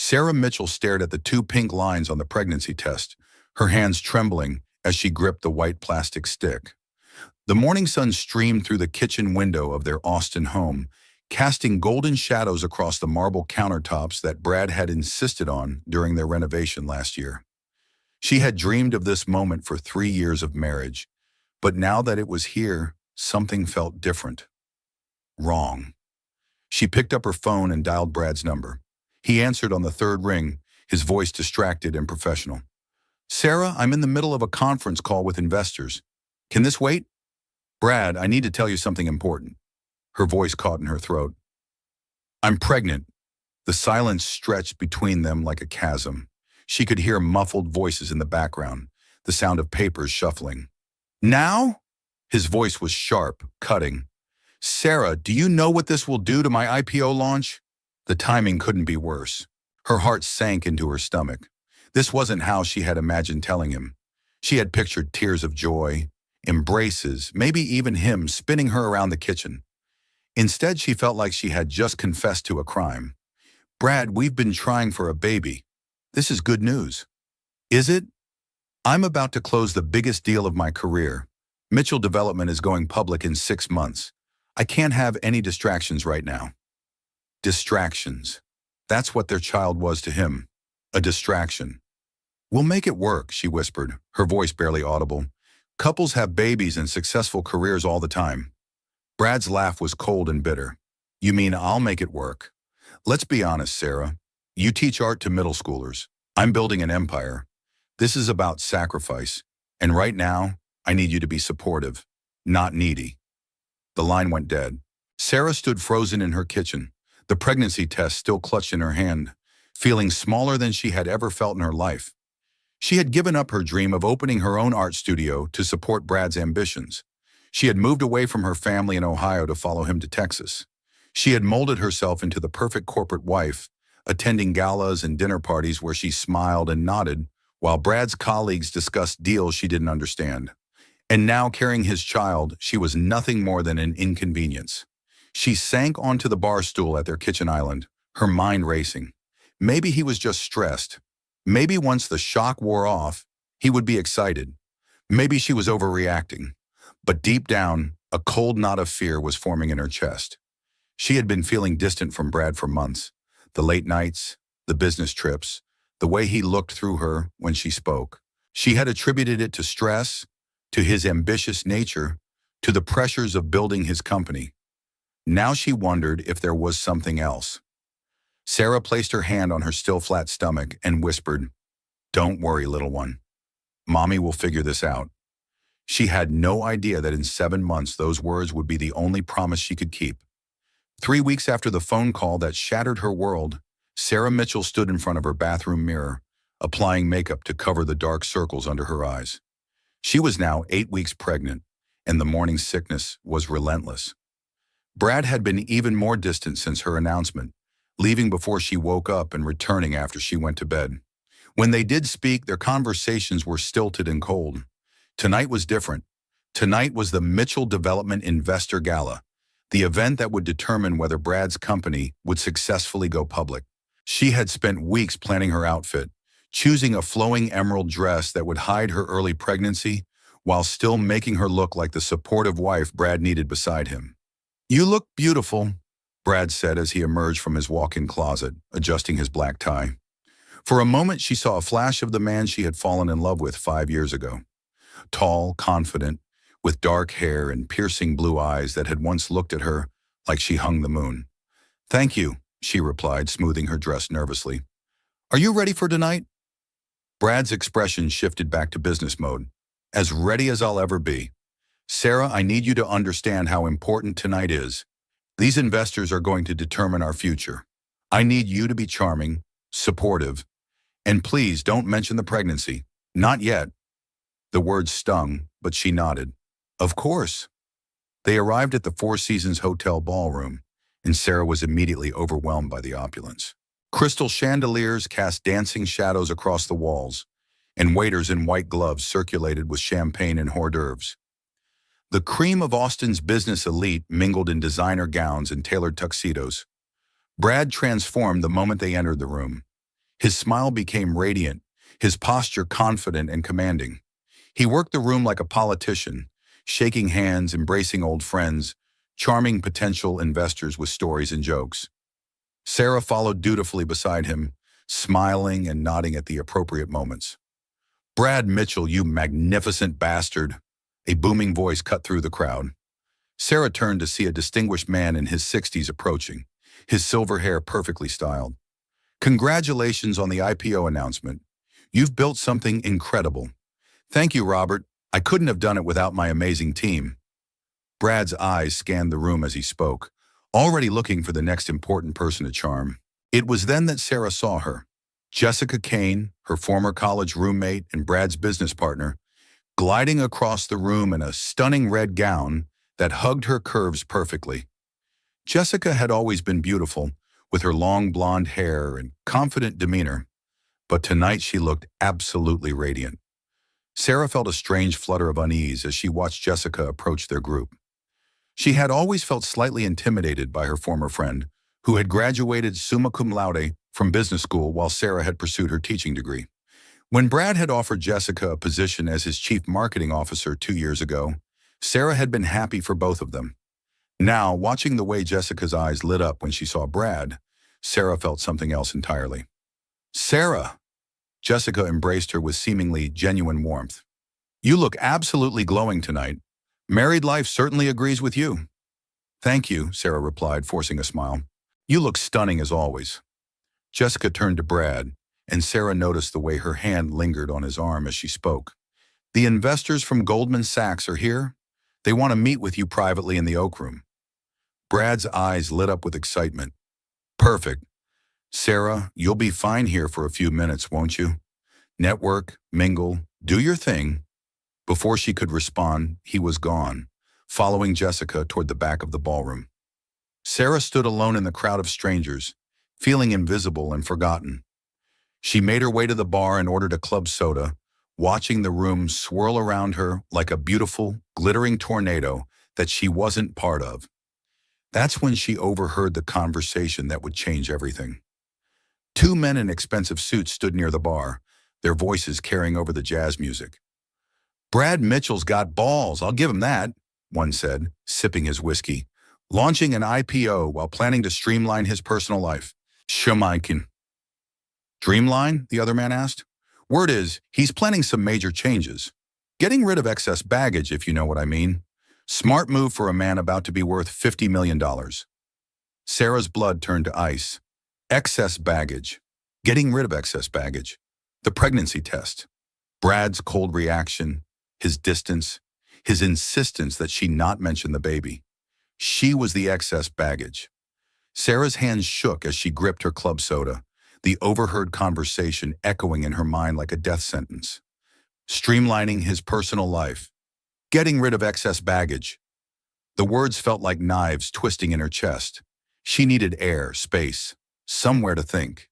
Sarah Mitchell stared at the two pink lines on the pregnancy test, her hands trembling as she gripped the white plastic stick. The morning sun streamed through the kitchen window of their Austin home, casting golden shadows across the marble countertops that Brad had insisted on during their renovation last year. She had dreamed of this moment for 3 years of marriage, but now that it was here, something felt different. Wrong. She picked up her phone and dialed Brad's number. He answered on the third ring, his voice distracted and professional. "Sarah, I'm in the middle of a conference call with investors. Can this wait?" "Brad, I need to tell you something important." Her voice caught in her throat. "I'm pregnant." The silence stretched between them like a chasm. She could hear muffled voices in the background, the sound of papers shuffling. "Now?" His voice was sharp, cutting. "Sarah, do you know what this will do to my IPO launch?" The timing couldn't be worse. Her heart sank into her stomach. This wasn't how she had imagined telling him. She had pictured tears of joy, embraces, maybe even him spinning her around the kitchen. Instead, she felt like she had just confessed to a crime. "Brad, we've been trying for a baby. This is good news." "Is it?" "I'm about to close the biggest deal of my career. Mitchell Development is going public in 6 months. I can't have any distractions right now." Distractions. That's what their child was to him. A distraction. "We'll make it work," she whispered, her voice barely audible. "Couples have babies and successful careers all the time." Brad's laugh was cold and bitter. "You mean I'll make it work? Let's be honest, Sarah. You teach art to middle schoolers. I'm building an empire. This is about sacrifice. And right now, I need you to be supportive, not needy." The line went dead. Sarah stood frozen in her kitchen, the pregnancy test still clutched in her hand, feeling smaller than she had ever felt in her life. She had given up her dream of opening her own art studio to support Brad's ambitions. She had moved away from her family in Ohio to follow him to Texas. She had molded herself into the perfect corporate wife, attending galas and dinner parties where she smiled and nodded while Brad's colleagues discussed deals she didn't understand. And now, carrying his child, she was nothing more than an inconvenience. She sank onto the bar stool at their kitchen island, her mind racing. Maybe he was just stressed. Maybe once the shock wore off, he would be excited. Maybe she was overreacting. But deep down, a cold knot of fear was forming in her chest. She had been feeling distant from Brad for months. The late nights, the business trips, the way he looked through her when she spoke. She had attributed it to stress, to his ambitious nature, to the pressures of building his company. Now she wondered if there was something else. Sarah placed her hand on her still flat stomach and whispered, "Don't worry, little one. Mommy will figure this out." She had no idea that in 7 months those words would be the only promise she could keep. 3 weeks after the phone call that shattered her world, Sarah Mitchell stood in front of her bathroom mirror, applying makeup to cover the dark circles under her eyes. She was now 8 weeks pregnant, and the morning sickness was relentless. Brad had been even more distant since her announcement, leaving before she woke up and returning after she went to bed. When they did speak, their conversations were stilted and cold. Tonight was different. Tonight was the Mitchell Development Investor Gala, the event that would determine whether Brad's company would successfully go public. She had spent weeks planning her outfit, choosing a flowing emerald dress that would hide her early pregnancy while still making her look like the supportive wife Brad needed beside him. "You look beautiful," Brad said as he emerged from his walk-in closet, adjusting his black tie. For a moment, she saw a flash of the man she had fallen in love with 5 years ago. Tall, confident, with dark hair and piercing blue eyes that had once looked at her like she hung the moon. "Thank you," she replied, smoothing her dress nervously. "Are you ready for tonight?" Brad's expression shifted back to business mode. "As ready as I'll ever be. Sarah, I need you to understand how important tonight is. These investors are going to determine our future. I need you to be charming, supportive, and please don't mention the pregnancy. Not yet." The words stung, but she nodded. "Of course." They arrived at the Four Seasons Hotel ballroom, and Sarah was immediately overwhelmed by the opulence. Crystal chandeliers cast dancing shadows across the walls, and waiters in white gloves circulated with champagne and hors d'oeuvres. The cream of Austin's business elite mingled in designer gowns and tailored tuxedos. Brad transformed the moment they entered the room. His smile became radiant, his posture confident and commanding. He worked the room like a politician, shaking hands, embracing old friends, charming potential investors with stories and jokes. Sarah followed dutifully beside him, smiling and nodding at the appropriate moments. "Brad Mitchell, you magnificent bastard!" A booming voice cut through the crowd. Sarah turned to see a distinguished man in his 60s approaching, his silver hair perfectly styled. "Congratulations on the IPO announcement. You've built something incredible." "Thank you, Robert. I couldn't have done it without my amazing team." Brad's eyes scanned the room as he spoke, already looking for the next important person to charm. It was then that Sarah saw her. Jessica Kane, her former college roommate and Brad's business partner, gliding across the room in a stunning red gown that hugged her curves perfectly. Jessica had always been beautiful, with her long blonde hair and confident demeanor, but tonight she looked absolutely radiant. Sarah felt a strange flutter of unease as she watched Jessica approach their group. She had always felt slightly intimidated by her former friend, who had graduated summa cum laude from business school while Sarah had pursued her teaching degree. When Brad had offered Jessica a position as his chief marketing officer 2 years ago, Sarah had been happy for both of them. Now, watching the way Jessica's eyes lit up when she saw Brad, Sarah felt something else entirely. "Sarah!" Jessica embraced her with seemingly genuine warmth. "You look absolutely glowing tonight. Married life certainly agrees with you." "Thank you," Sarah replied, forcing a smile. "You look stunning as always." Jessica turned to Brad, and Sarah noticed the way her hand lingered on his arm as she spoke. "The investors from Goldman Sachs are here. They want to meet with you privately in the Oak Room." Brad's eyes lit up with excitement. "Perfect. Sarah, you'll be fine here for a few minutes, won't you? Network, mingle, do your thing." Before she could respond, he was gone, following Jessica toward the back of the ballroom. Sarah stood alone in the crowd of strangers, feeling invisible and forgotten. She made her way to the bar and ordered a club soda, watching the room swirl around her like a beautiful, glittering tornado that she wasn't part of. That's when she overheard the conversation that would change everything. Two men in expensive suits stood near the bar, their voices carrying over the jazz music. "Brad Mitchell's got balls, I'll give him that," one said, sipping his whiskey. "Launching an IPO while planning to streamline his personal life. Shemaikin." "Dreamline?" the other man asked. "Word is, he's planning some major changes. Getting rid of excess baggage, if you know what I mean. Smart move for a man about to be worth $50 million. Sarah's blood turned to ice. Excess baggage. Getting rid of excess baggage. The pregnancy test. Brad's cold reaction, his distance, his insistence that she not mention the baby. She was the excess baggage. Sarah's hands shook as she gripped her club soda, the overheard conversation echoing in her mind like a death sentence. Streamlining his personal life. Getting rid of excess baggage. The words felt like knives twisting in her chest. She needed air, space, somewhere to think.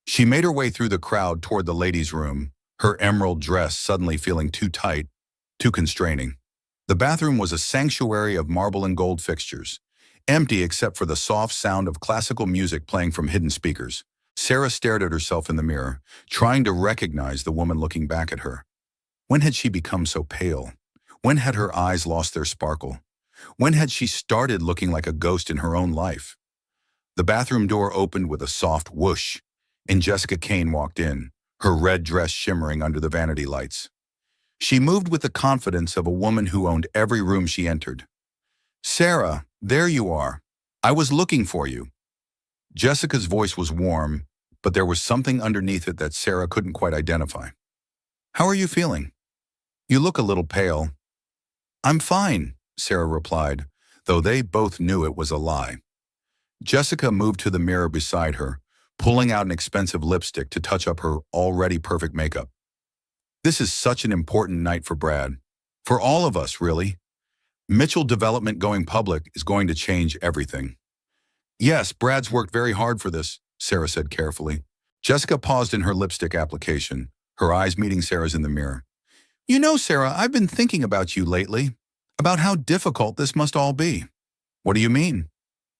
She made her way through the crowd toward the ladies' room, her emerald dress suddenly feeling too tight, too constraining. The bathroom was a sanctuary of marble and gold fixtures, empty except for the soft sound of classical music playing from hidden speakers. Sarah stared at herself in the mirror, trying to recognize the woman looking back at her. When had she become so pale? When had her eyes lost their sparkle? When had she started looking like a ghost in her own life? The bathroom door opened with a soft whoosh, and Jessica Kane walked in, her red dress shimmering under the vanity lights. She moved with the confidence of a woman who owned every room she entered. "Sarah, there you are. I was looking for you." Jessica's voice was warm, but there was something underneath it that Sarah couldn't quite identify. "How are you feeling? You look a little pale." "I'm fine," Sarah replied, though they both knew it was a lie. Jessica moved to the mirror beside her, pulling out an expensive lipstick to touch up her already perfect makeup. "This is such an important night for Brad. For all of us, really. Mitchell Development going public is going to change everything." "Yes, Brad's worked very hard for this," Sarah said carefully. Jessica paused in her lipstick application, her eyes meeting Sarah's in the mirror. "You know, Sarah, I've been thinking about you lately, about how difficult this must all be." "What do you mean?"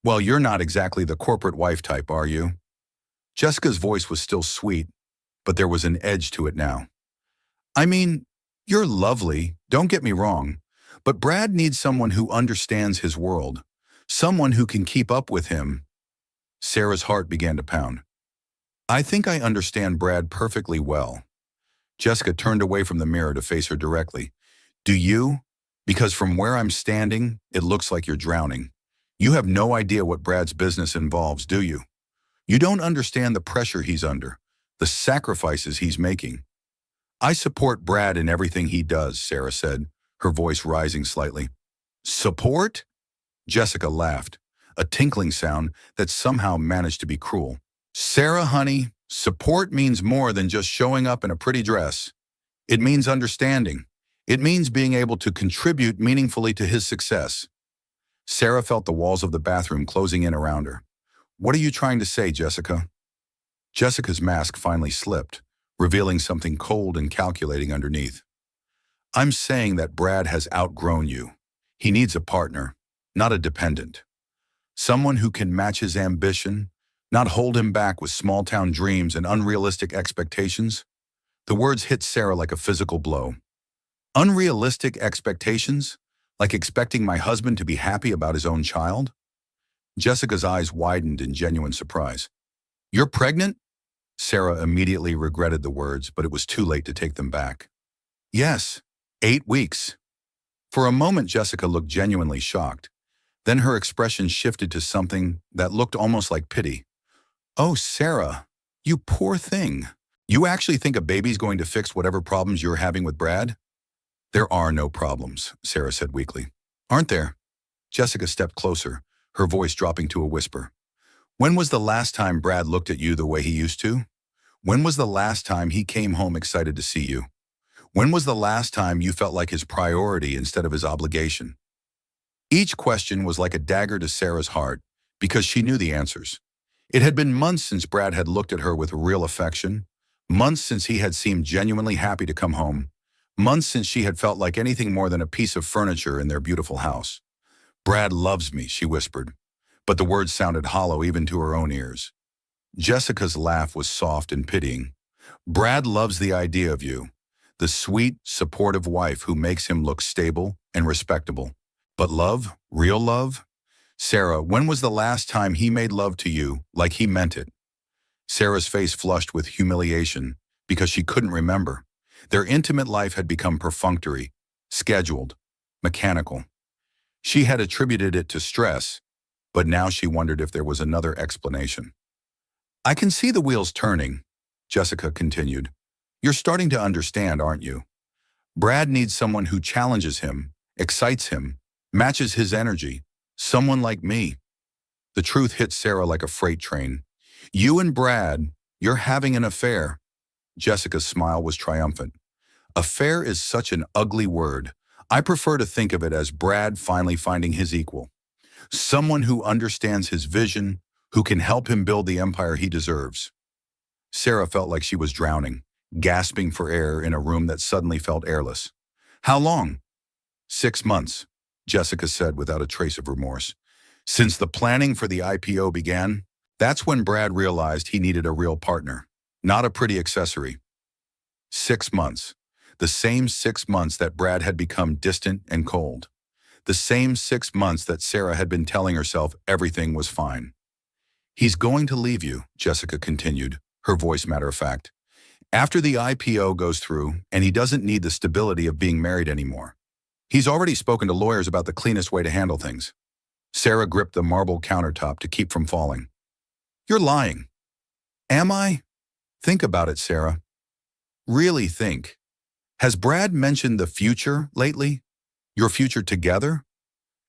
"Well, you're not exactly the corporate wife type, are you?" Jessica's voice was still sweet, but there was an edge to it now. I mean, you're lovely, don't get me wrong, but Brad needs someone who understands his world, someone who can keep up with him. Sarah's heart began to pound. I think I understand Brad perfectly well. Jessica turned away from the mirror to face her directly. Do you? Because from where I'm standing, it looks like you're drowning. You have no idea what Brad's business involves, do you? You don't understand the pressure he's under, the sacrifices he's making. I support Brad in everything he does, Sarah said, her voice rising slightly. Support? Jessica laughed, a tinkling sound that somehow managed to be cruel. Sarah, honey, support means more than just showing up in a pretty dress. It means understanding. It means being able to contribute meaningfully to his success. Sarah felt the walls of the bathroom closing in around her. What are you trying to say, Jessica? Jessica's mask finally slipped, revealing something cold and calculating underneath. I'm saying that Brad has outgrown you. He needs a partner, not a dependent. Someone who can match his ambition, not hold him back with small-town dreams and unrealistic expectations. The words hit Sarah like a physical blow. Unrealistic expectations? Like expecting my husband to be happy about his own child? Jessica's eyes widened in genuine surprise. You're pregnant? Sarah immediately regretted the words, but it was too late to take them back. Yes, 8 weeks. For a moment, Jessica looked genuinely shocked. Then her expression shifted to something that looked almost like pity. Oh, Sarah, you poor thing. You actually think a baby's going to fix whatever problems you're having with Brad? There are no problems, Sarah said weakly. Aren't there? Jessica stepped closer, her voice dropping to a whisper. When was the last time Brad looked at you the way he used to? When was the last time he came home excited to see you? When was the last time you felt like his priority instead of his obligation? Each question was like a dagger to Sarah's heart because she knew the answers. It had been months since Brad had looked at her with real affection, months since he had seemed genuinely happy to come home, months since she had felt like anything more than a piece of furniture in their beautiful house. Brad loves me, she whispered, but the words sounded hollow even to her own ears. Jessica's laugh was soft and pitying. Brad loves the idea of you, the sweet, supportive wife who makes him look stable and respectable. But love, real love? Sarah, when was the last time he made love to you like he meant it? Sarah's face flushed with humiliation because she couldn't remember. Their intimate life had become perfunctory, scheduled, mechanical. She had attributed it to stress, but now she wondered if there was another explanation. I can see the wheels turning, Jessica continued. You're starting to understand, aren't you? Brad needs someone who challenges him, excites him, matches his energy, someone like me. The truth hit Sarah like a freight train. You and Brad, you're having an affair. Jessica's smile was triumphant. Affair is such an ugly word. I prefer to think of it as Brad finally finding his equal. Someone who understands his vision, who can help him build the empire he deserves. Sarah felt like she was drowning, gasping for air in a room that suddenly felt airless. How long? 6 months, Jessica said without a trace of remorse. Since the planning for the IPO began, that's when Brad realized he needed a real partner, not a pretty accessory. 6 months. The same 6 months that Brad had become distant and cold. The same 6 months that Sarah had been telling herself everything was fine. He's going to leave you, Jessica continued, her voice matter-of-fact. After the IPO goes through, and he doesn't need the stability of being married anymore. He's already spoken to lawyers about the cleanest way to handle things. Sarah gripped the marble countertop to keep from falling. You're lying. Am I? Think about it, Sarah. Really think. Has Brad mentioned the future lately? Your future together?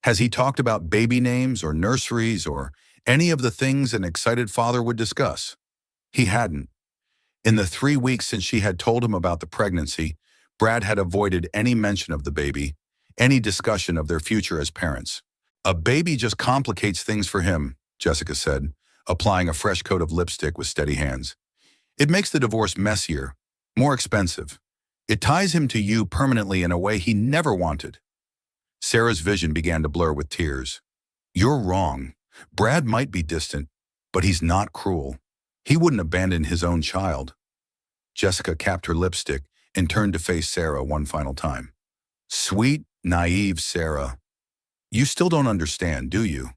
Has he talked about baby names or nurseries or any of the things an excited father would discuss? He hadn't. In the 3 weeks since she had told him about the pregnancy, Brad had avoided any mention of the baby, any discussion of their future as parents. A baby just complicates things for him, Jessica said, applying a fresh coat of lipstick with steady hands. It makes the divorce messier, more expensive. It ties him to you permanently in a way he never wanted. Sarah's vision began to blur with tears. You're wrong. Brad might be distant, but he's not cruel. He wouldn't abandon his own child. Jessica capped her lipstick and turned to face Sarah one final time. Sweet, naive Sarah. You still don't understand, do you?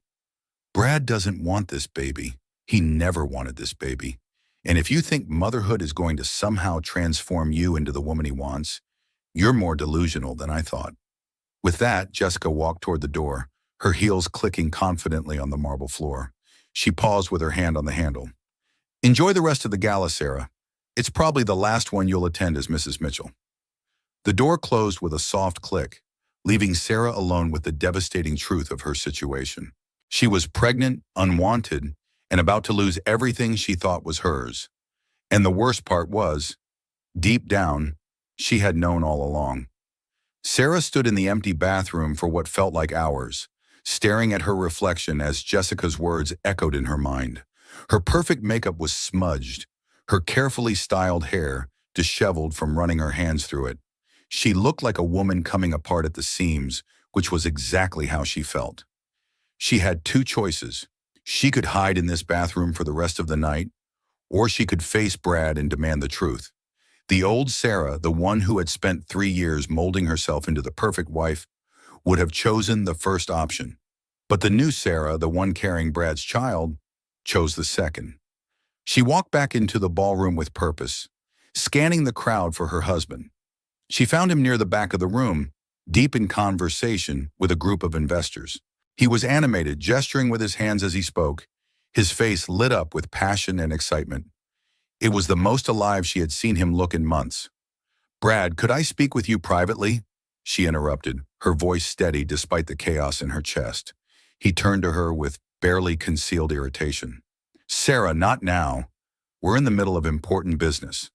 Brad doesn't want this baby. He never wanted this baby. And if you think motherhood is going to somehow transform you into the woman he wants, you're more delusional than I thought. With that, Jessica walked toward the door, her heels clicking confidently on the marble floor. She paused with her hand on the handle. Enjoy the rest of the gala, Sarah. It's probably the last one you'll attend as Mrs. Mitchell. The door closed with a soft click, leaving Sarah alone with the devastating truth of her situation. She was pregnant, unwanted, and about to lose everything she thought was hers. And the worst part was, deep down, she had known all along. Sarah stood in the empty bathroom for what felt like hours, staring at her reflection as Jessica's words echoed in her mind. Her perfect makeup was smudged, her carefully styled hair disheveled from running her hands through it. She looked like a woman coming apart at the seams, which was exactly how she felt. She had two choices. She could hide in this bathroom for the rest of the night, or she could face Brad and demand the truth. The old Sarah, the one who had spent 3 years molding herself into the perfect wife, would have chosen the first option. But the new Sarah, the one carrying Brad's child, chose the second. She walked back into the ballroom with purpose, scanning the crowd for her husband. She found him near the back of the room, deep in conversation with a group of investors. He was animated, gesturing with his hands as he spoke, his face lit up with passion and excitement. It was the most alive she had seen him look in months. "Brad, could I speak with you privately?" she interrupted, her voice steady despite the chaos in her chest. He turned to her with barely concealed irritation. "Sarah, not now. We're in the middle of important business."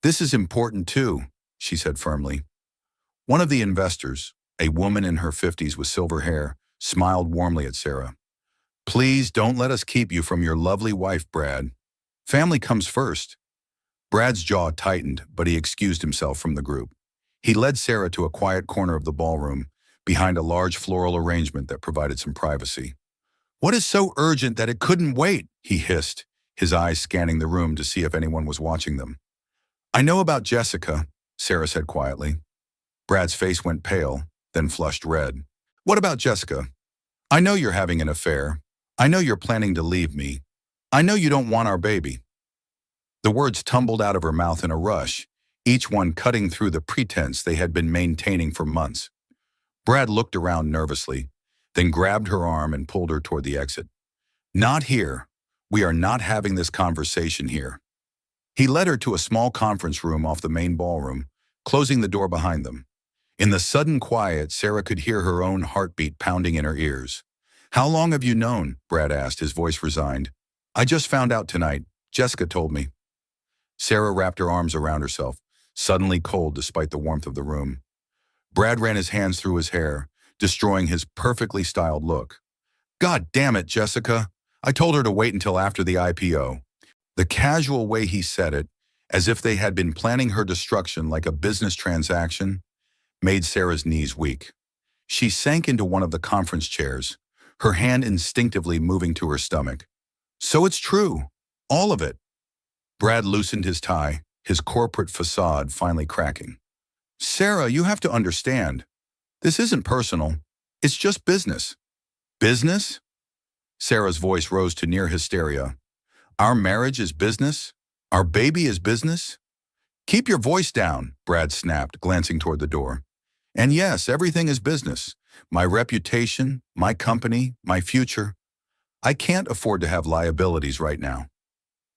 "This is important too," she said firmly. One of the investors, a woman in her 50s with silver hair, smiled warmly at Sarah. "Please don't let us keep you from your lovely wife, Brad. Family comes first." Brad's jaw tightened, but he excused himself from the group. He led Sarah to a quiet corner of the ballroom, behind a large floral arrangement that provided some privacy. "What is so urgent that it couldn't wait?" he hissed, his eyes scanning the room to see if anyone was watching them. "I know about Jessica," Sarah said quietly. Brad's face went pale, then flushed red. "What about Jessica? I know you're having an affair. I know you're planning to leave me. I know you don't want our baby." The words tumbled out of her mouth in a rush, each one cutting through the pretense they had been maintaining for months. Brad looked around nervously, then grabbed her arm and pulled her toward the exit. "Not here. We are not having this conversation here." He led her to a small conference room off the main ballroom, closing the door behind them. In the sudden quiet, Sarah could hear her own heartbeat pounding in her ears. "How long have you known?" Brad asked, his voice resigned. "I just found out tonight. Jessica told me." Sarah wrapped her arms around herself, suddenly cold despite the warmth of the room. Brad ran his hands through his hair, destroying his perfectly styled look. "God damn it, Jessica. I told her to wait until after the IPO." The casual way he said it, as if they had been planning her destruction like a business transaction, made Sarah's knees weak. She sank into one of the conference chairs, her hand instinctively moving to her stomach. "So it's true. All of it." Brad loosened his tie, his corporate facade finally cracking. "Sarah, you have to understand. This isn't personal. It's just business." "Business?" Sarah's voice rose to near hysteria. "Our marriage is business? Our baby is business?" "Keep your voice down," Brad snapped, glancing toward the door. "And yes, everything is business. My reputation, my company, my future. I can't afford to have liabilities right now."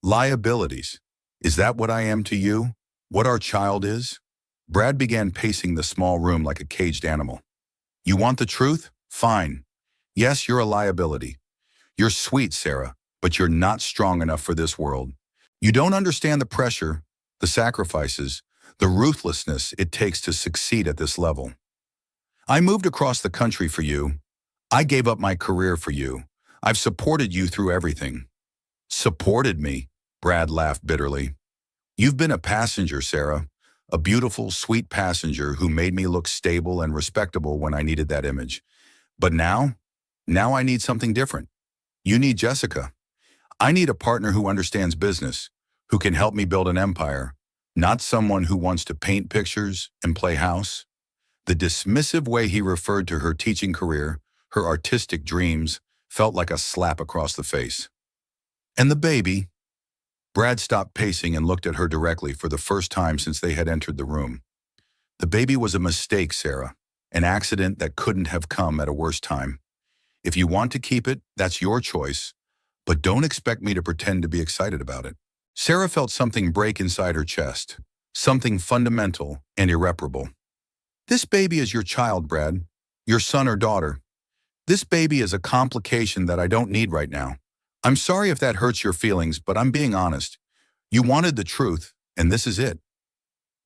"Liabilities? Is that what I am to you? What our child is?" Brad began pacing the small room like a caged animal. "You want the truth? Fine. Yes, you're a liability. You're sweet, Sarah, but you're not strong enough for this world. You don't understand the pressure, the sacrifices, the ruthlessness it takes to succeed at this level. I moved across the country for you. I gave up my career for you. I've supported you through everything." "Supported me?" Brad laughed bitterly. "You've been a passenger, Sarah. A beautiful, sweet passenger who made me look stable and respectable when I needed that image. But now I need something different. You need Jessica. I need a partner who understands business, who can help me build an empire, not someone who wants to paint pictures and play house. The dismissive way he referred to her teaching career, her artistic dreams, felt like a slap across the face. And the baby? Brad stopped pacing and looked at her directly for the first time since they had entered the room. The baby was a mistake, Sarah, an accident that couldn't have come at a worse time. If you want to keep it, that's your choice, but don't expect me to pretend to be excited about it. Sarah felt something break inside her chest, something fundamental and irreparable. This baby is your child, Brad, your son or daughter. This baby is a complication that I don't need right now. I'm sorry if that hurts your feelings, but I'm being honest. You wanted the truth, and this is it.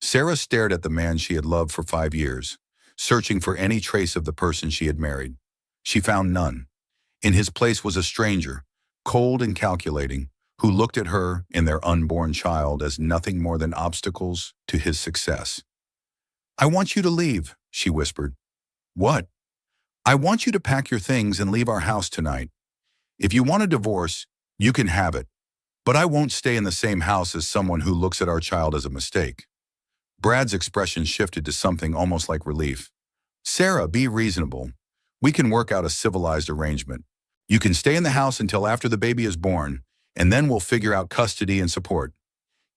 Sarah stared at the man she had loved for 5 years, searching for any trace of the person she had married. She found none. In his place was a stranger, cold and calculating, who looked at her and their unborn child as nothing more than obstacles to his success. I want you to leave, she whispered. What? I want you to pack your things and leave our house tonight. If you want a divorce, you can have it, but I won't stay in the same house as someone who looks at our child as a mistake. Brad's expression shifted to something almost like relief. Sarah, be reasonable. We can work out a civilized arrangement. You can stay in the house until after the baby is born, and then we'll figure out custody and support.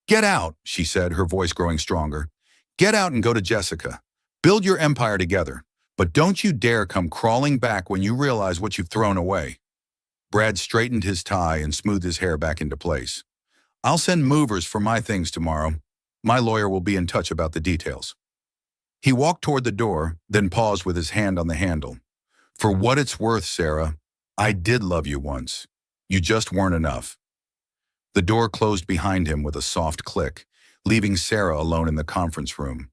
Get out, she said, her voice growing stronger. Get out and go to Jessica. Build your empire together, but don't you dare come crawling back when you realize what you've thrown away. Brad straightened his tie and smoothed his hair back into place. I'll send movers for my things tomorrow. My lawyer will be in touch about the details. He walked toward the door, then paused with his hand on the handle. For what it's worth, Sarah, I did love you once. You just weren't enough. The door closed behind him with a soft click, leaving Sarah alone in the conference room.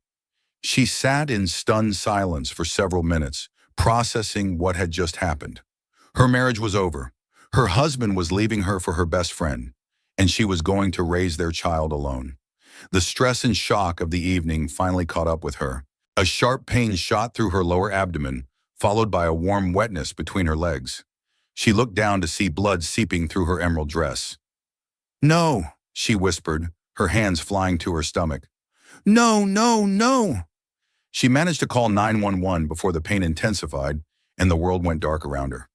She sat in stunned silence for several minutes, processing what had just happened. Her marriage was over. Her husband was leaving her for her best friend, and she was going to raise their child alone. The stress and shock of the evening finally caught up with her. A sharp pain shot through her lower abdomen, followed by a warm wetness between her legs. She looked down to see blood seeping through her emerald dress. No, she whispered, her hands flying to her stomach. No, no, no. She managed to call 911 before the pain intensified and the world went dark around her.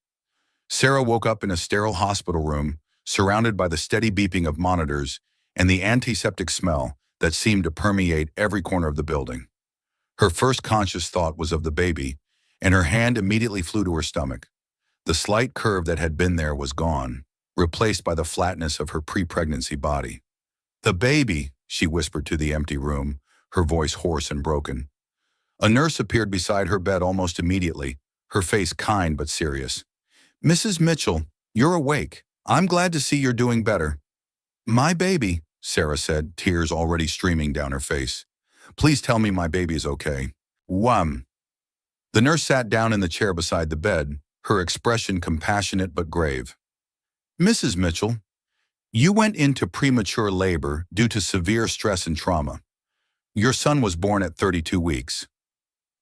Sarah woke up in a sterile hospital room, surrounded by the steady beeping of monitors and the antiseptic smell that seemed to permeate every corner of the building. Her first conscious thought was of the baby, and her hand immediately flew to her stomach. The slight curve that had been there was gone, replaced by the flatness of her pre-pregnancy body. The baby, she whispered to the empty room, her voice hoarse and broken. A nurse appeared beside her bed almost immediately, her face kind but serious. Mrs. Mitchell, you're awake. I'm glad to see you're doing better. My baby, Sarah said, tears already streaming down her face. Please tell me my baby is okay. Wham. The nurse sat down in the chair beside the bed, her expression compassionate but grave. Mrs. Mitchell, you went into premature labor due to severe stress and trauma. Your son was born at 32 weeks.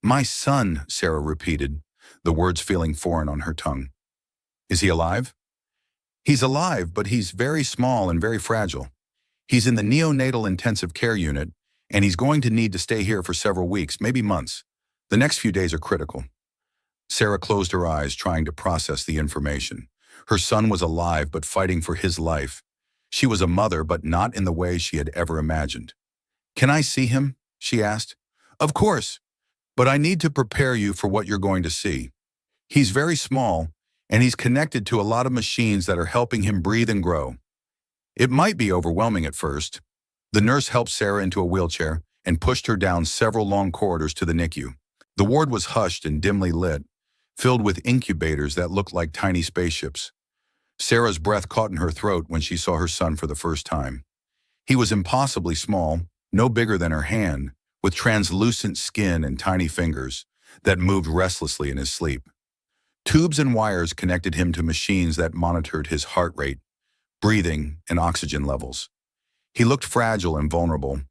My son, Sarah repeated, the words feeling foreign on her tongue. Is he alive? He's alive, but he's very small and very fragile. He's in the neonatal intensive care unit, and he's going to need to stay here for several weeks, maybe months. The next few days are critical. Sarah closed her eyes, trying to process the information. Her son was alive, but fighting for his life. She was a mother, but not in the way she had ever imagined. Can I see him? She asked. Of course, but I need to prepare you for what you're going to see. He's very small, and he's connected to a lot of machines that are helping him breathe and grow. It might be overwhelming at first. The nurse helped Sarah into a wheelchair and pushed her down several long corridors to the NICU. The ward was hushed and dimly lit, filled with incubators that looked like tiny spaceships. Sarah's breath caught in her throat when she saw her son for the first time. He was impossibly small, no bigger than her hand, with translucent skin and tiny fingers that moved restlessly in his sleep. Tubes and wires connected him to machines that monitored his heart rate, breathing, and oxygen levels. He looked fragile and vulnerable,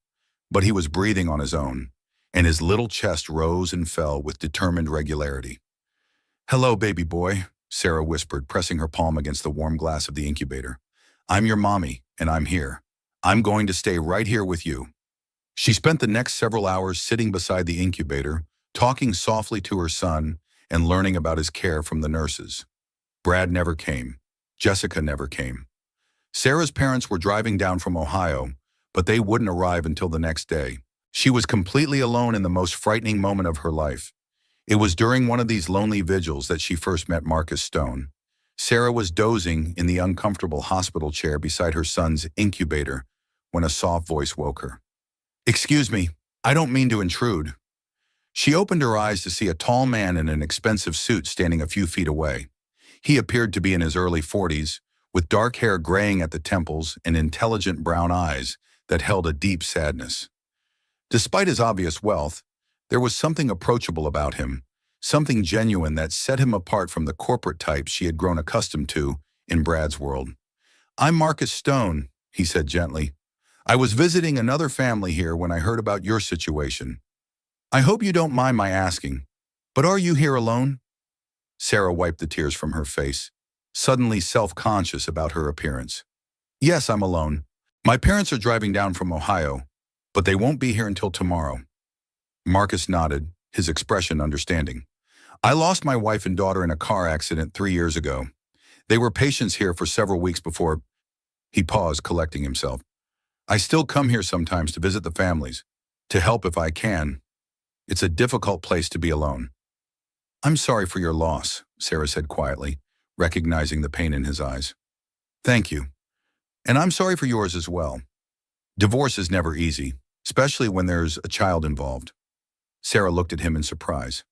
but he was breathing on his own, and his little chest rose and fell with determined regularity. Hello, baby boy, Sarah whispered, pressing her palm against the warm glass of the incubator. I'm your mommy, and I'm here. I'm going to stay right here with you." She spent the next several hours sitting beside the incubator, talking softly to her son and learning about his care from the nurses. Brad never came. Jessica never came. Sarah's parents were driving down from Ohio, but they wouldn't arrive until the next day. She was completely alone in the most frightening moment of her life. It was during one of these lonely vigils that she first met Marcus Stone. Sarah was dozing in the uncomfortable hospital chair beside her son's incubator when a soft voice woke her. "Excuse me, I don't mean to intrude." She opened her eyes to see a tall man in an expensive suit standing a few feet away. He appeared to be in his early 40s, with dark hair graying at the temples and intelligent brown eyes that held a deep sadness. Despite his obvious wealth, there was something approachable about him, something genuine that set him apart from the corporate types she had grown accustomed to in Brad's world. "I'm Marcus Stone," he said gently. "I was visiting another family here when I heard about your situation. I hope you don't mind my asking, but are you here alone?" Sarah wiped the tears from her face, suddenly self-conscious about her appearance. "Yes, I'm alone. My parents are driving down from Ohio, but they won't be here until tomorrow." Marcus nodded, his expression understanding. "I lost my wife and daughter in a car accident 3 years ago. They were patients here for several weeks before—" He paused, collecting himself. "I still come here sometimes to visit the families, to help if I can. It's a difficult place to be alone." "I'm sorry for your loss," Sarah said quietly, recognizing the pain in his eyes. "Thank you. And I'm sorry for yours as well. Divorce is never easy, especially when there's a child involved." Sarah looked at him in surprise.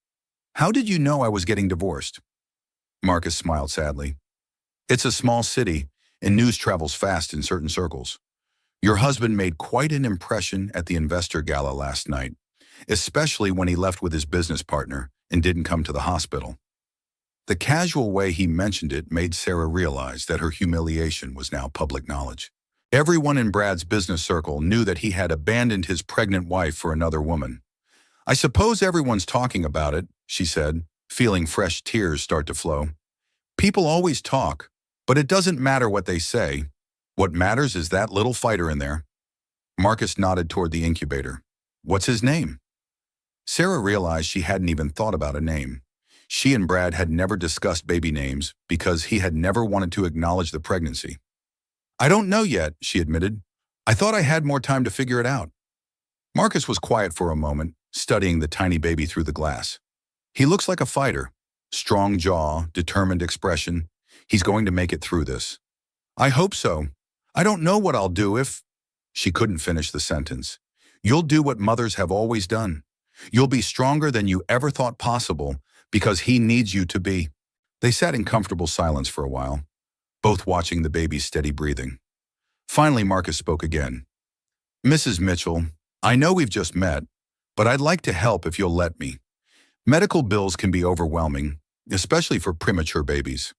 "How did you know I was getting divorced?" Marcus smiled sadly. "It's a small city, and news travels fast in certain circles. Your husband made quite an impression at the investor gala last night, especially when he left with his business partner and didn't come to the hospital." The casual way he mentioned it made Sarah realize that her humiliation was now public knowledge. Everyone in Brad's business circle knew that he had abandoned his pregnant wife for another woman. "I suppose everyone's talking about it," she said, feeling fresh tears start to flow. "People always talk, but it doesn't matter what they say. What matters is that little fighter in there." Marcus nodded toward the incubator. "What's his name?" Sarah realized she hadn't even thought about a name. She and Brad had never discussed baby names because he had never wanted to acknowledge the pregnancy. "I don't know yet," she admitted. "I thought I had more time to figure it out." Marcus was quiet for a moment, studying the tiny baby through the glass. "He looks like a fighter. Strong jaw, determined expression. He's going to make it through this." "I hope so. I don't know what I'll do if—" She couldn't finish the sentence. "You'll do what mothers have always done. You'll be stronger than you ever thought possible because he needs you to be." They sat in comfortable silence for a while, both watching the baby's steady breathing. Finally, Marcus spoke again. "Mrs. Mitchell, I know we've just met, but I'd like to help if you'll let me. Medical bills can be overwhelming, especially for premature babies.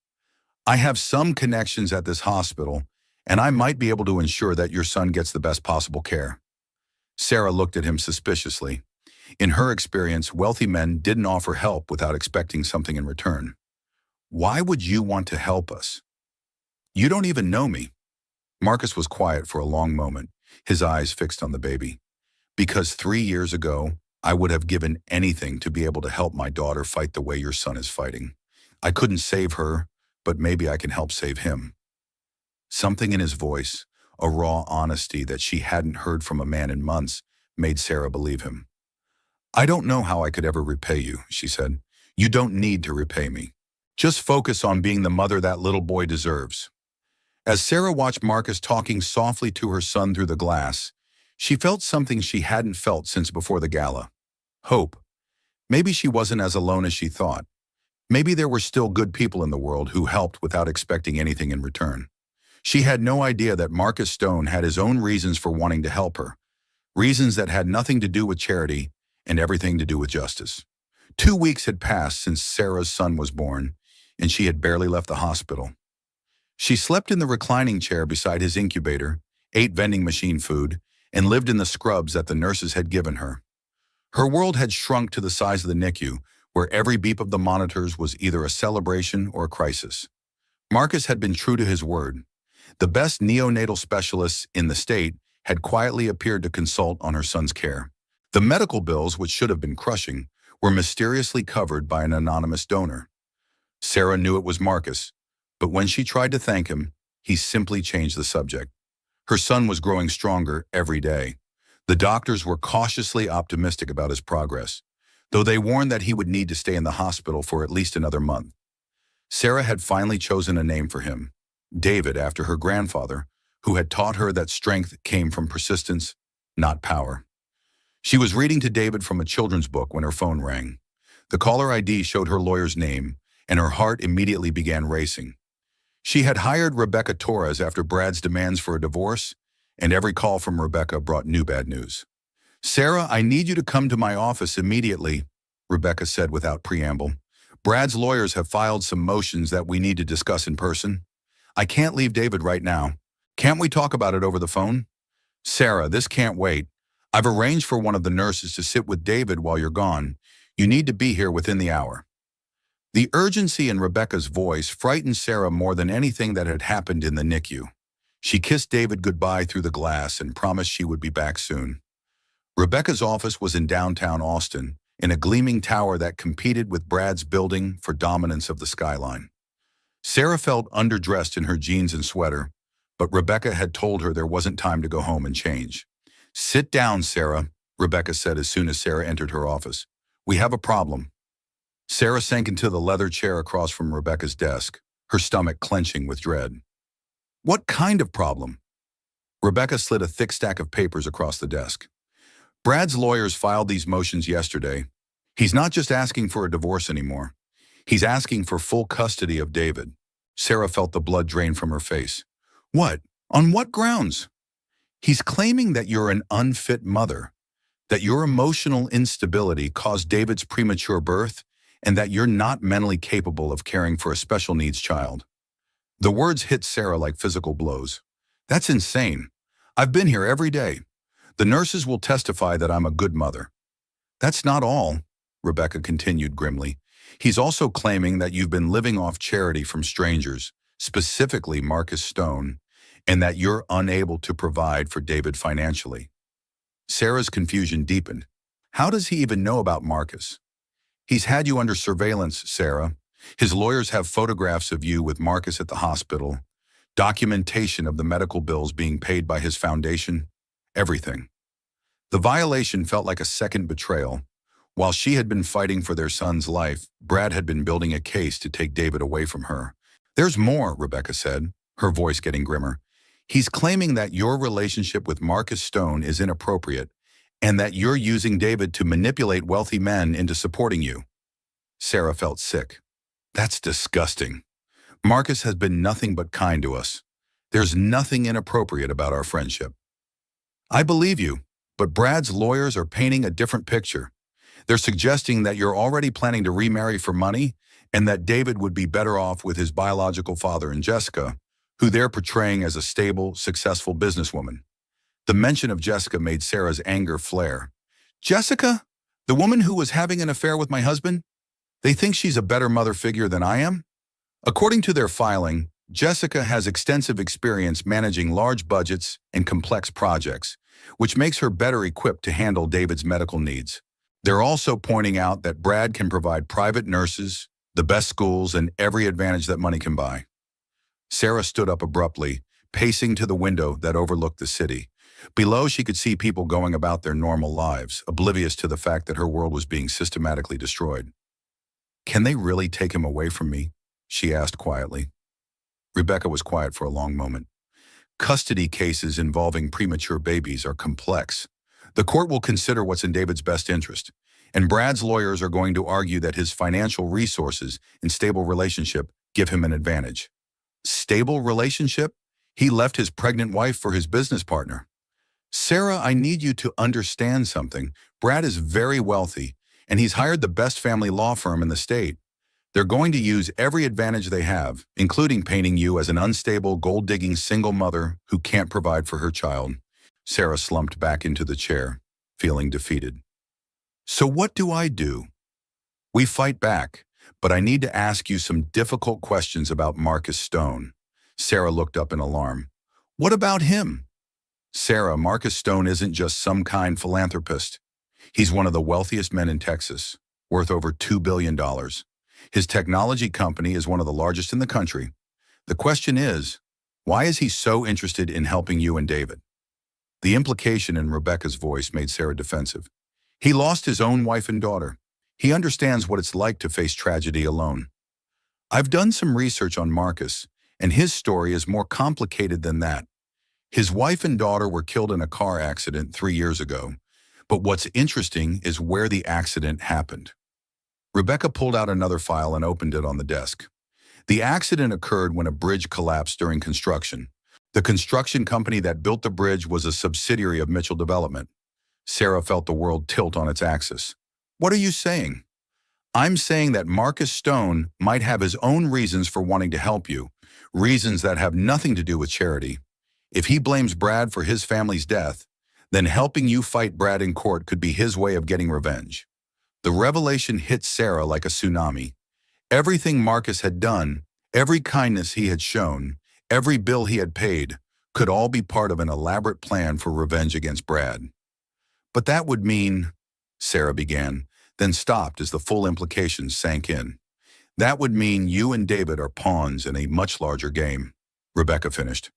I have some connections at this hospital, and I might be able to ensure that your son gets the best possible care." Sarah looked at him suspiciously. In her experience, wealthy men didn't offer help without expecting something in return. "Why would you want to help us? You don't even know me." Marcus was quiet for a long moment, his eyes fixed on the baby. "Because 3 years ago, I would have given anything to be able to help my daughter fight the way your son is fighting. I couldn't save her, but maybe I can help save him." Something in his voice, a raw honesty that she hadn't heard from a man in months, made Sarah believe him. "I don't know how I could ever repay you," she said. "You don't need to repay me. Just focus on being the mother that little boy deserves." As Sarah watched Marcus talking softly to her son through the glass, she felt something she hadn't felt since before the gala. Hope. Maybe she wasn't as alone as she thought. Maybe there were still good people in the world who helped without expecting anything in return. She had no idea that Marcus Stone had his own reasons for wanting to help her, reasons that had nothing to do with charity and everything to do with justice. 2 weeks had passed since Sarah's son was born, and she had barely left the hospital. She slept in the reclining chair beside his incubator, ate vending machine food, and lived in the scrubs that the nurses had given her. Her world had shrunk to the size of the NICU, where every beep of the monitors was either a celebration or a crisis. Marcus had been true to his word. The best neonatal specialists in the state had quietly appeared to consult on her son's care. The medical bills, which should have been crushing, were mysteriously covered by an anonymous donor. Sarah knew it was Marcus, but when she tried to thank him, he simply changed the subject. Her son was growing stronger every day. The doctors were cautiously optimistic about his progress, though they warned that he would need to stay in the hospital for at least another month. Sarah had finally chosen a name for him, David, after her grandfather, who had taught her that strength came from persistence, not power. She was reading to David from a children's book when her phone rang. The caller ID showed her lawyer's name, and her heart immediately began racing. She had hired Rebecca Torres after Brad's demands for a divorce, and every call from Rebecca brought new bad news. "Sarah, I need you to come to my office immediately," Rebecca said without preamble. "Brad's lawyers have filed some motions that we need to discuss in person. I can't leave David right now. Can't we talk about it over the phone?" "Sarah, this can't wait. I've arranged for one of the nurses to sit with David while you're gone. You need to be here within the hour." The urgency in Rebecca's voice frightened Sarah more than anything that had happened in the NICU. She kissed David goodbye through the glass and promised she would be back soon. Rebecca's office was in downtown Austin, in a gleaming tower that competed with Brad's building for dominance of the skyline. Sarah felt underdressed in her jeans and sweater, but Rebecca had told her there wasn't time to go home and change. "Sit down, Sarah," Rebecca said as soon as Sarah entered her office. "We have a problem." Sarah sank into the leather chair across from Rebecca's desk, her stomach clenching with dread. "What kind of problem?" Rebecca slid a thick stack of papers across the desk. "Brad's lawyers filed these motions yesterday. He's not just asking for a divorce anymore. He's asking for full custody of David." Sarah felt the blood drain from her face. "What? On what grounds?" "He's claiming that you're an unfit mother, that your emotional instability caused David's premature birth, and that you're not mentally capable of caring for a special needs child." The words hit Sarah like physical blows. "That's insane. I've been here every day. The nurses will testify that I'm a good mother." "That's not all," Rebecca continued grimly. "He's also claiming that you've been living off charity from strangers, specifically Marcus Stone, and that you're unable to provide for David financially." Sarah's confusion deepened. "How does he even know about Marcus?" "He's had you under surveillance, Sarah. His lawyers have photographs of you with Marcus at the hospital, documentation of the medical bills being paid by his foundation, everything." The violation felt like a second betrayal. While she had been fighting for their son's life, Brad had been building a case to take David away from her. "There's more," Rebecca said, her voice getting grimmer. "He's claiming that your relationship with Marcus Stone is inappropriate, and that you're using David to manipulate wealthy men into supporting you." Sarah felt sick. "That's disgusting. Marcus has been nothing but kind to us. There's nothing inappropriate about our friendship." "I believe you, but Brad's lawyers are painting a different picture. They're suggesting that you're already planning to remarry for money, and that David would be better off with his biological father and Jessica, who they're portraying as a stable, successful businesswoman." The mention of Jessica made Sarah's anger flare. "Jessica? The woman who was having an affair with my husband? They think she's a better mother figure than I am?" According to their filing, Jessica has extensive experience managing large budgets and complex projects, which makes her better equipped to handle David's medical needs. They're also pointing out that Brad can provide private nurses, the best schools, and every advantage that money can buy. Sarah stood up abruptly, pacing to the window that overlooked the city. Below, she could see people going about their normal lives, oblivious to the fact that her world was being systematically destroyed. "Can they really take him away from me?" she asked quietly. Rebecca was quiet for a long moment. "Custody cases involving premature babies are complex. The court will consider what's in David's best interest, and Brad's lawyers are going to argue that his financial resources and stable relationship give him an advantage." "Stable relationship? He left his pregnant wife for his business partner." "Sarah, I need you to understand something. Brad is very wealthy, and he's hired the best family law firm in the state. They're going to use every advantage they have, including painting you as an unstable, gold-digging single mother who can't provide for her child." Sarah slumped back into the chair, feeling defeated. "So what do I do?" "We fight back, but I need to ask you some difficult questions about Marcus Stone." Sarah looked up in alarm. What about him? Sarah, Marcus Stone isn't just some kind philanthropist. He's one of the wealthiest men in Texas, worth over $2 billion. His technology company is one of the largest in the country. The question is, why is he so interested in helping you and David? The implication in Rebecca's voice made Sarah defensive. He lost his own wife and daughter. He understands what it's like to face tragedy alone. I've done some research on Marcus, and his story is more complicated than that. His wife and daughter were killed in a car accident 3 years ago, but what's interesting is where the accident happened. Rebecca pulled out another file and opened it on the desk. The accident occurred when a bridge collapsed during construction. The construction company that built the bridge was a subsidiary of Mitchell Development. Sarah felt the world tilt on its axis. What are you saying? I'm saying that Marcus Stone might have his own reasons for wanting to help you, reasons that have nothing to do with charity. If he blames Brad for his family's death, then helping you fight Brad in court could be his way of getting revenge. The revelation hit Sarah like a tsunami. Everything Marcus had done, every kindness he had shown, every bill he had paid, could all be part of an elaborate plan for revenge against Brad. But that would mean, Sarah began, then stopped as the full implications sank in. That would mean you and David are pawns in a much larger game, Rebecca finished.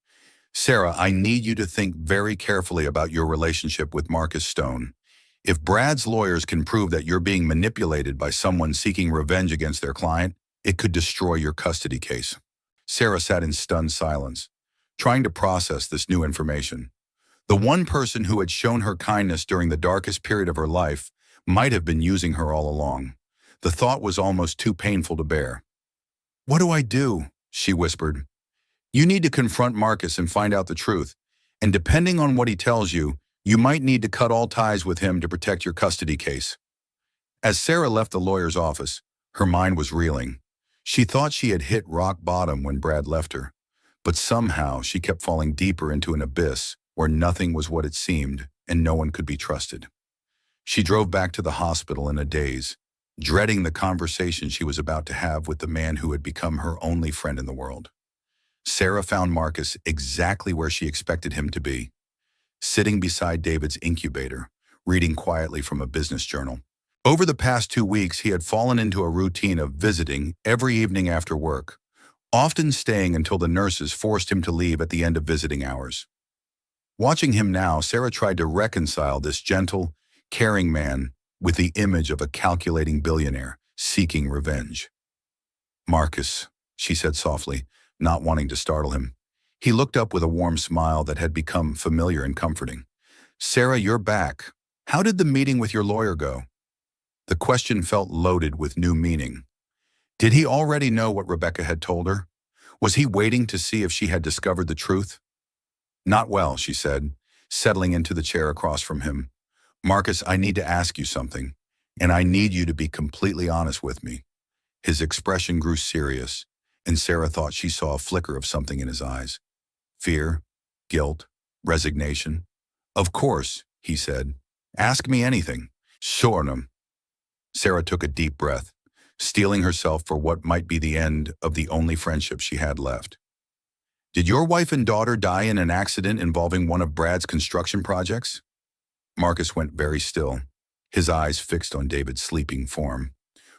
Sarah, I need you to think very carefully about your relationship with Marcus Stone. If Brad's lawyers can prove that you're being manipulated by someone seeking revenge against their client, it could destroy your custody case. Sarah sat in stunned silence, trying to process this new information. The one person who had shown her kindness during the darkest period of her life might have been using her all along. The thought was almost too painful to bear. What do I do? She whispered. You need to confront Marcus and find out the truth, and depending on what he tells you, you might need to cut all ties with him to protect your custody case. As Sarah left the lawyer's office, her mind was reeling. She thought she had hit rock bottom when Brad left her, but somehow she kept falling deeper into an abyss where nothing was what it seemed and no one could be trusted. She drove back to the hospital in a daze, dreading the conversation she was about to have with the man who had become her only friend in the world. Sarah found Marcus exactly where she expected him to be, sitting beside David's incubator, reading quietly from a business journal. Over the past 2 weeks, he had fallen into a routine of visiting every evening after work, often staying until the nurses forced him to leave at the end of visiting hours. Watching him now, Sarah tried to reconcile this gentle, caring man with the image of a calculating billionaire seeking revenge. Marcus, she said softly, not wanting to startle him. He looked up with a warm smile that had become familiar and comforting. Sarah, you're back. How did the meeting with your lawyer go? The question felt loaded with new meaning. Did he already know what Rebecca had told her? Was he waiting to see if she had discovered the truth? Not well, she said, settling into the chair across from him. Marcus, I need to ask you something, and I need you to be completely honest with me. His expression grew serious, and Sarah thought she saw a flicker of something in his eyes. Fear, guilt, resignation. Of course, he said. Ask me anything. Sure. Sarah took a deep breath, steeling herself for what might be the end of the only friendship she had left. Did your wife and daughter die in an accident involving one of Brad's construction projects? Marcus went very still, his eyes fixed on David's sleeping form.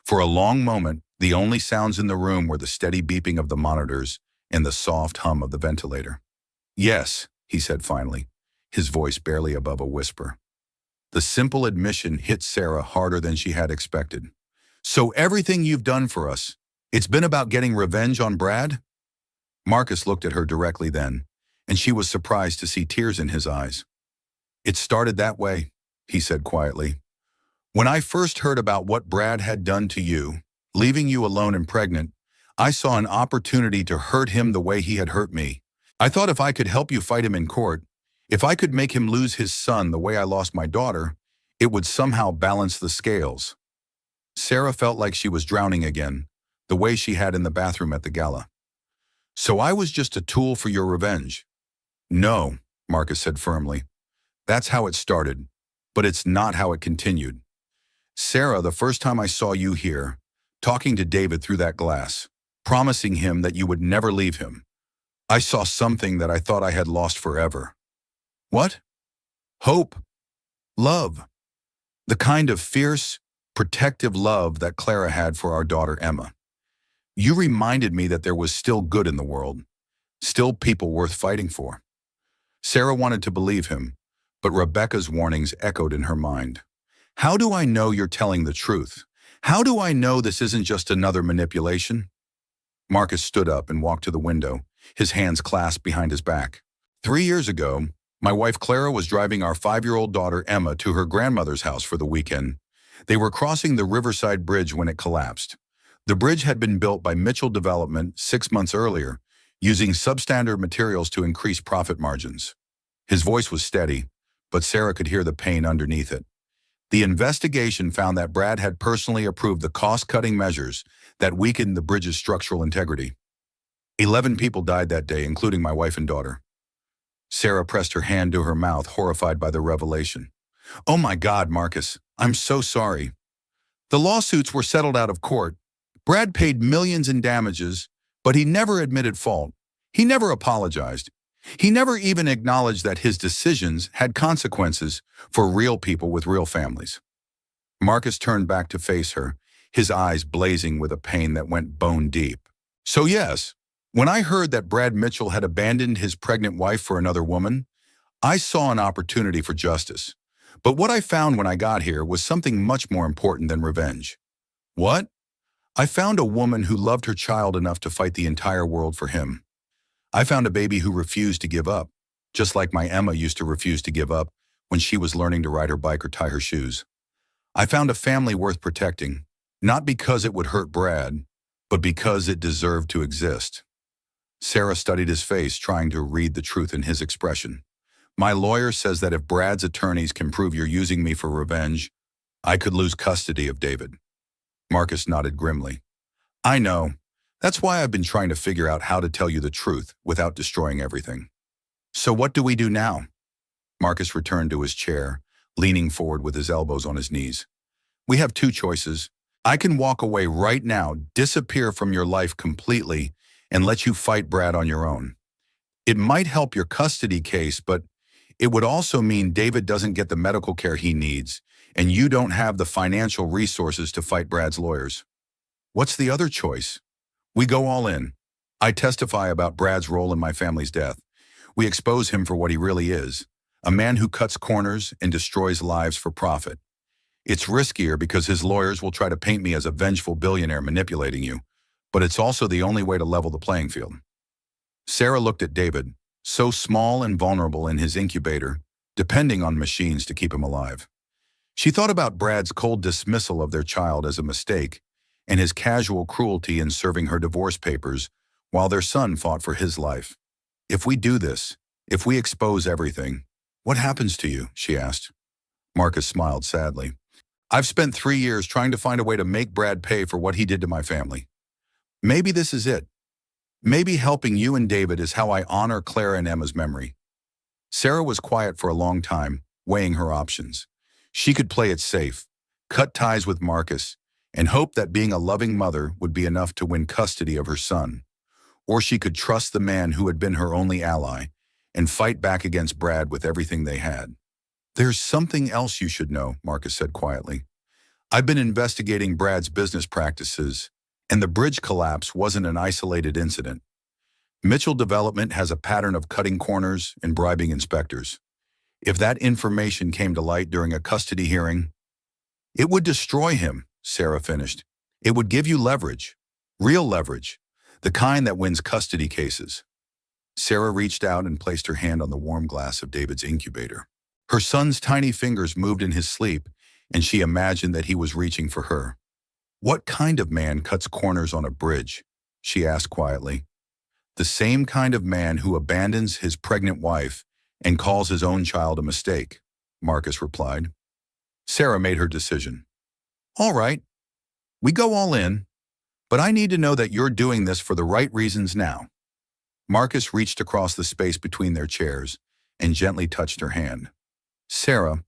For a long moment, the only sounds in the room were the steady beeping of the monitors and the soft hum of the ventilator. Yes, he said finally, his voice barely above a whisper. The simple admission hit Sarah harder than she had expected. So everything you've done for us, it's been about getting revenge on Brad? Marcus looked at her directly then, and she was surprised to see tears in his eyes. It started that way, he said quietly. When I first heard about what Brad had done to you, leaving you alone and pregnant, I saw an opportunity to hurt him the way he had hurt me. I thought if I could help you fight him in court, if I could make him lose his son the way I lost my daughter, it would somehow balance the scales. Sarah felt like she was drowning again, the way she had in the bathroom at the gala. So I was just a tool for your revenge? No, Marcus said firmly. That's how it started, but it's not how it continued. Sarah, the first time I saw you here, talking to David through that glass, promising him that you would never leave him, I saw something that I thought I had lost forever. What? Hope. Love. The kind of fierce, protective love that Clara had for our daughter Emma. You reminded me that there was still good in the world, still people worth fighting for. Sarah wanted to believe him, but Rebecca's warnings echoed in her mind. How do I know you're telling the truth? How do I know this isn't just another manipulation? Marcus stood up and walked to the window, his hands clasped behind his back. 3 years ago, my wife Clara was driving our 5-year-old daughter Emma to her grandmother's house for the weekend. They were crossing the Riverside Bridge when it collapsed. The bridge had been built by Mitchell Development 6 months earlier, using substandard materials to increase profit margins. His voice was steady, but Sarah could hear the pain underneath it. The investigation found that Brad had personally approved the cost-cutting measures that weakened the bridge's structural integrity. 11 people died that day, including my wife and daughter. Sarah pressed her hand to her mouth, horrified by the revelation. Oh my God, Marcus, I'm so sorry. The lawsuits were settled out of court. Brad paid millions in damages, but he never admitted fault. He never apologized. He never even acknowledged that his decisions had consequences for real people with real families. Marcus turned back to face her, his eyes blazing with a pain that went bone deep. So yes, when I heard that Brad Mitchell had abandoned his pregnant wife for another woman, I saw an opportunity for justice. But what I found when I got here was something much more important than revenge. What? I found a woman who loved her child enough to fight the entire world for him. I found a baby who refused to give up, just like my Emma used to refuse to give up when she was learning to ride her bike or tie her shoes. I found a family worth protecting, not because it would hurt Brad, but because it deserved to exist. Sarah studied his face, trying to read the truth in his expression. My lawyer says that if Brad's attorneys can prove you're using me for revenge, I could lose custody of David. Marcus nodded grimly. I know. That's why I've been trying to figure out how to tell you the truth without destroying everything. So what do we do now? Marcus returned to his chair, leaning forward with his elbows on his knees. We have two choices. I can walk away right now, disappear from your life completely, and let you fight Brad on your own. It might help your custody case, but it would also mean David doesn't get the medical care he needs, and you don't have the financial resources to fight Brad's lawyers. What's the other choice? We go all in. I testify about Brad's role in my family's death. We expose him for what he really is, a man who cuts corners and destroys lives for profit. It's riskier because his lawyers will try to paint me as a vengeful billionaire manipulating you, but it's also the only way to level the playing field. Sarah looked at David, so small and vulnerable in his incubator, depending on machines to keep him alive. She thought about Brad's cold dismissal of their child as a mistake and his casual cruelty in serving her divorce papers while their son fought for his life. If we do this, if we expose everything, what happens to you? She asked. Marcus smiled sadly. I've spent 3 years trying to find a way to make Brad pay for what he did to my family. Maybe this is it. Maybe helping you and David is how I honor Clara and Emma's memory. Sarah was quiet for a long time, weighing her options. She could play it safe, cut ties with Marcus, and hope that being a loving mother would be enough to win custody of her son. Or she could trust the man who had been her only ally and fight back against Brad with everything they had. There's something else you should know, Marcus said quietly. I've been investigating Brad's business practices, and the bridge collapse wasn't an isolated incident. Mitchell Development has a pattern of cutting corners and bribing inspectors. If that information came to light during a custody hearing, it would destroy him, Sarah finished. It would give you leverage, real leverage, the kind that wins custody cases. Sarah reached out and placed her hand on the warm glass of David's incubator. Her son's tiny fingers moved in his sleep, and she imagined that he was reaching for her. What kind of man cuts corners on a bridge? She asked quietly. The same kind of man who abandons his pregnant wife and calls his own child a mistake, Marcus replied. Sarah made her decision. All right, we go all in, but I need to know that you're doing this for the right reasons now. Marcus reached across the space between their chairs and gently touched her hand. Sarah,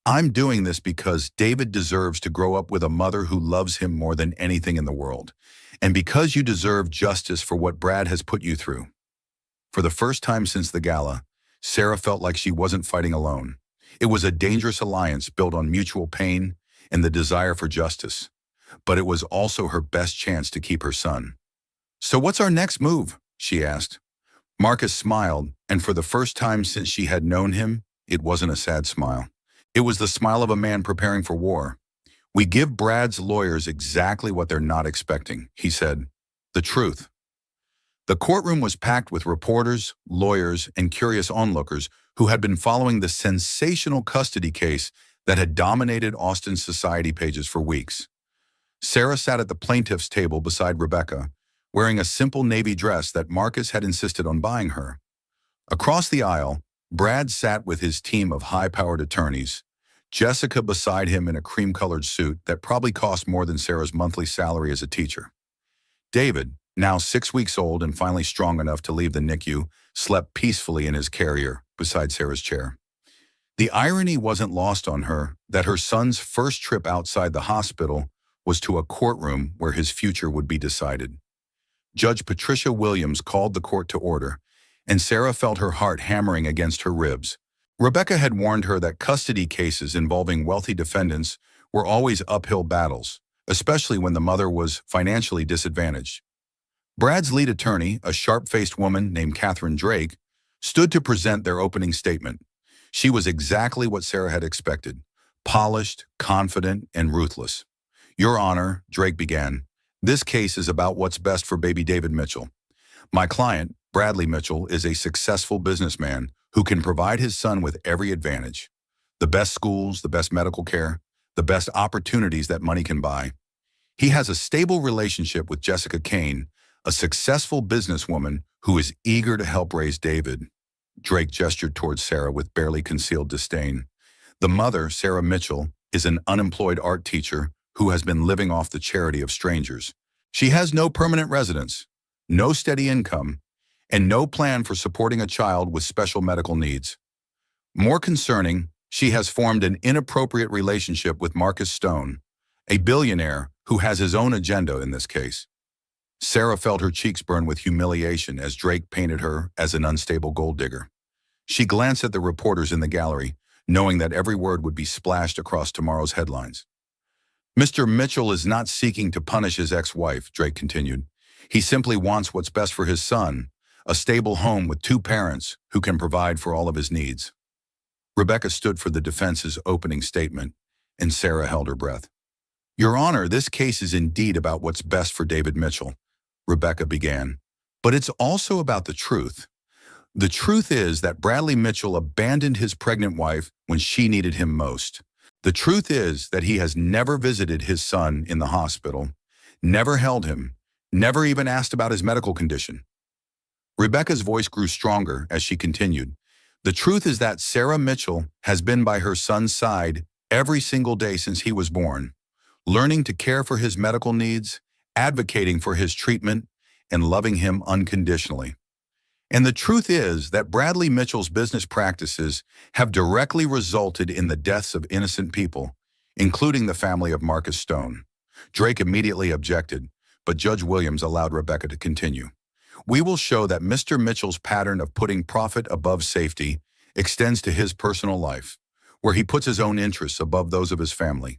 I'm doing this because David deserves to grow up with a mother who loves him more than anything in the world, and because you deserve justice for what Brad has put you through. For the first time since the gala, Sarah felt like she wasn't fighting alone. It was a dangerous alliance built on mutual pain and the desire for justice. But it was also her best chance to keep her son. "So what's our next move?" she asked. Marcus smiled, and for the first time since she had known him, it wasn't a sad smile. It was the smile of a man preparing for war. "We give Brad's lawyers exactly what they're not expecting," he said. "The truth." The courtroom was packed with reporters, lawyers, and curious onlookers who had been following the sensational custody case that had dominated Austin's society pages for weeks. Sarah sat at the plaintiff's table beside Rebecca, wearing a simple navy dress that Marcus had insisted on buying her. Across the aisle, Brad sat with his team of high-powered attorneys, Jessica beside him in a cream-colored suit that probably cost more than Sarah's monthly salary as a teacher. David, now 6 weeks old and finally strong enough to leave the NICU, slept peacefully in his carrier beside Sarah's chair. The irony wasn't lost on her that her son's first trip outside the hospital was to a courtroom where his future would be decided. Judge Patricia Williams called the court to order, and Sarah felt her heart hammering against her ribs. Rebecca had warned her that custody cases involving wealthy defendants were always uphill battles, especially when the mother was financially disadvantaged. Brad's lead attorney, a sharp-faced woman named Catherine Drake, stood to present their opening statement. She was exactly what Sarah had expected: polished, confident, and ruthless. "Your Honor," Drake began, "this case is about what's best for baby David Mitchell. My client, Bradley Mitchell, is a successful businessman who can provide his son with every advantage: the best schools, the best medical care, the best opportunities that money can buy. He has a stable relationship with Jessica Kane, a successful businesswoman who is eager to help raise David." Drake gestured towards Sarah with barely concealed disdain. "The mother, Sarah Mitchell, is an unemployed art teacher who has been living off the charity of strangers. She has no permanent residence, no steady income, and no plan for supporting a child with special medical needs. More concerning, she has formed an inappropriate relationship with Marcus Stone, a billionaire who has his own agenda in this case." Sarah felt her cheeks burn with humiliation as Drake painted her as an unstable gold digger. She glanced at the reporters in the gallery, knowing that every word would be splashed across tomorrow's headlines. "Mr. Mitchell is not seeking to punish his ex-wife," Drake continued. "He simply wants what's best for his son, a stable home with 2 parents who can provide for all of his needs." Rebecca stood for the defense's opening statement, and Sarah held her breath. "Your Honor, this case is indeed about what's best for David Mitchell," Rebecca began, "but it's also about the truth. The truth is that Bradley Mitchell abandoned his pregnant wife when she needed him most. The truth is that he has never visited his son in the hospital, never held him, never even asked about his medical condition." Rebecca's voice grew stronger as she continued. "The truth is that Sarah Mitchell has been by her son's side every single day since he was born, learning to care for his medical needs, advocating for his treatment, and loving him unconditionally. And the truth is that Bradley Mitchell's business practices have directly resulted in the deaths of innocent people, including the family of Marcus Stone." Drake immediately objected, but Judge Williams allowed Rebecca to continue. "We will show that Mr. Mitchell's pattern of putting profit above safety extends to his personal life, where he puts his own interests above those of his family.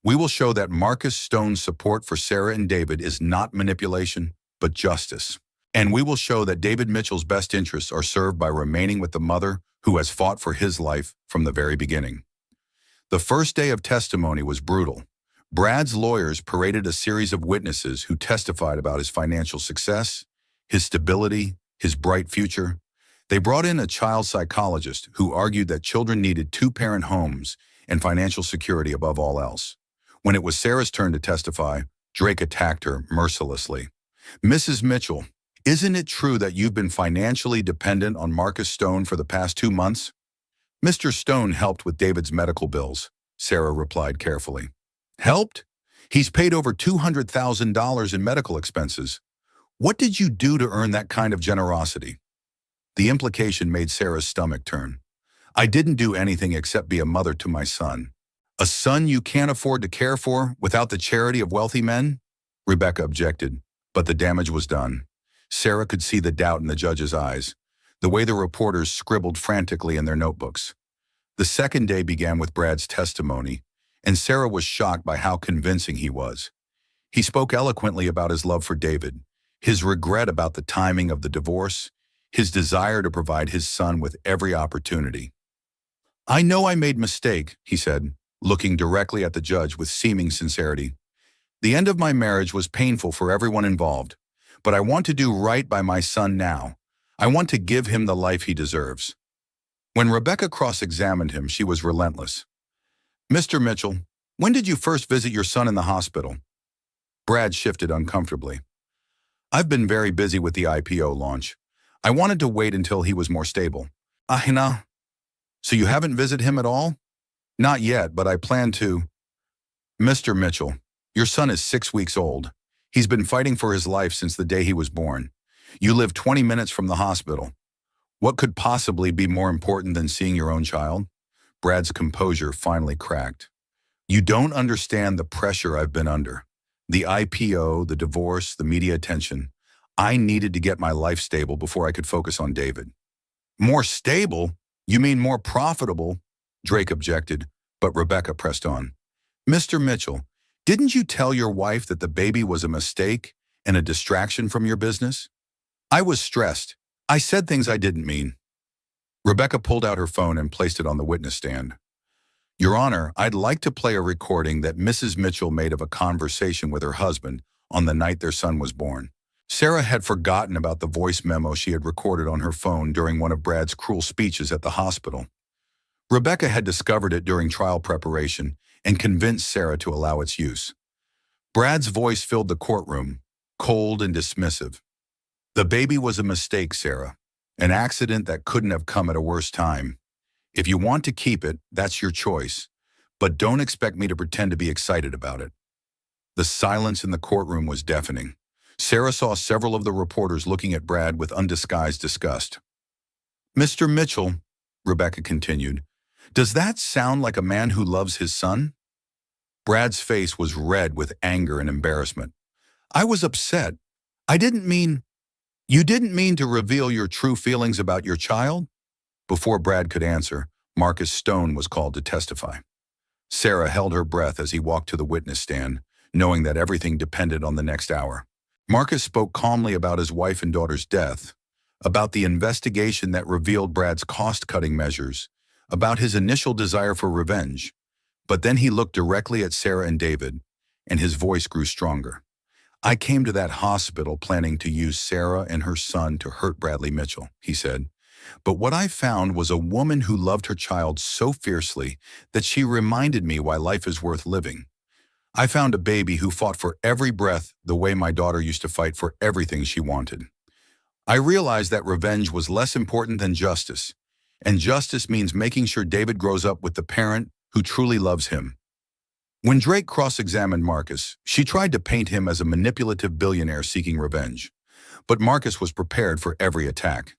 We will show that Marcus Stone's support for Sarah and David is not manipulation, but justice. And we will show that David Mitchell's best interests are served by remaining with the mother who has fought for his life from the very beginning." The first day of testimony was brutal. Brad's lawyers paraded a series of witnesses who testified about his financial success, his stability, his bright future. They brought in a child psychologist who argued that children needed 2-parent homes and financial security above all else. When it was Sarah's turn to testify, Drake attacked her mercilessly. "Mrs. Mitchell, isn't it true that you've been financially dependent on Marcus Stone for the past 2 months?" "Mr. Stone helped with David's medical bills," Sarah replied carefully. "Helped? He's paid over $200,000 in medical expenses. What did you do to earn that kind of generosity?" The implication made Sarah's stomach turn. "I didn't do anything except be a mother to my son." "A son you can't afford to care for without the charity of wealthy men?" Rebecca objected, but the damage was done. Sarah could see the doubt in the judge's eyes. the way the reporters scribbled frantically in their notebooks. The second day began with Brad's testimony, and Sarah was shocked by how convincing he was. He spoke eloquently about his love for David, his regret about the timing of the divorce, his desire to provide his son with every opportunity. "I know I made a mistake," he said, looking directly at the judge with seeming sincerity. "The end of my marriage was painful for everyone involved, but I want to do right by my son now. I want to give him the life he deserves." When Rebecca cross-examined him, she was relentless. "Mr. Mitchell, when did you first visit your son in the hospital?" Brad shifted uncomfortably. "I've been very busy with the IPO launch. I wanted to wait until he was more stable." "Ahina. So you haven't visited him at all?" "Not yet, but I plan to." "Mr. Mitchell, your son is 6 weeks old. He's been fighting for his life since the day he was born. You live 20 minutes from the hospital. What could possibly be more important than seeing your own child?" Brad's composure finally cracked. "You don't understand the pressure I've been under. The IPO, the divorce, the media attention. I needed to get my life stable before I could focus on David." "More stable? You mean more profitable?" Drake objected, but Rebecca pressed on. "Mr. Mitchell, didn't you tell your wife that the baby was a mistake and a distraction from your business?" "I was stressed. I said things I didn't mean." Rebecca pulled out her phone and placed it on the witness stand. "Your Honor, I'd like to play a recording that Mrs. Mitchell made of a conversation with her husband on the night their son was born." Sarah had forgotten about the voice memo she had recorded on her phone during one of Brad's cruel speeches at the hospital. Rebecca had discovered it during trial preparation and convinced Sarah to allow its use. Brad's voice filled the courtroom, cold and dismissive. "The baby was a mistake, Sarah. An accident that couldn't have come at a worse time. If you want to keep it, that's your choice. But don't expect me to pretend to be excited about it." The silence in the courtroom was deafening. Sarah saw several of the reporters looking at Brad with undisguised disgust. "Mr. Mitchell," Rebecca continued, "does that sound like a man who loves his son?" Brad's face was red with anger and embarrassment. "I was upset. I didn't mean—" "You didn't mean to reveal your true feelings about your child?" Before Brad could answer, Marcus Stone was called to testify. Sarah held her breath as he walked to the witness stand, knowing that everything depended on the next hour. Marcus spoke calmly about his wife and daughter's death, about the investigation that revealed Brad's cost-cutting measures, about his initial desire for revenge. But then he looked directly at Sarah and David, and his voice grew stronger. "I came to that hospital planning to use Sarah and her son to hurt Bradley Mitchell," he said. "But what I found was a woman who loved her child so fiercely that she reminded me why life is worth living. I found a baby who fought for every breath the way my daughter used to fight for everything she wanted. I realized that revenge was less important than justice, and justice means making sure David grows up with the parent who truly loves him." When Drake cross-examined Marcus, she tried to paint him as a manipulative billionaire seeking revenge. But Marcus was prepared for every attack.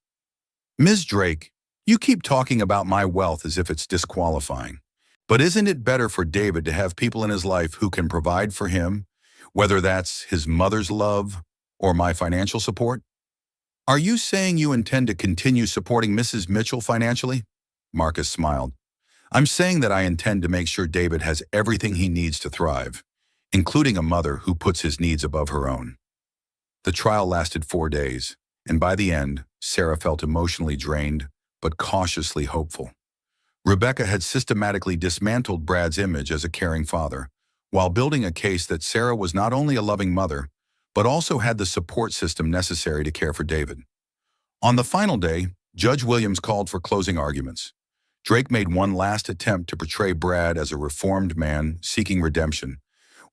"Ms. Drake, you keep talking about my wealth as if it's disqualifying. But isn't it better for David to have people in his life who can provide for him, whether that's his mother's love or my financial support?" "Are you saying you intend to continue supporting Mrs. Mitchell financially?" Marcus smiled. "I'm saying that I intend to make sure David has everything he needs to thrive, including a mother who puts his needs above her own." The trial lasted 4 days, and by the end, Sarah felt emotionally drained, but cautiously hopeful. Rebecca had systematically dismantled Brad's image as a caring father, while building a case that Sarah was not only a loving mother, but also had the support system necessary to care for David. On the final day, Judge Williams called for closing arguments. Drake made one last attempt to portray Brad as a reformed man seeking redemption,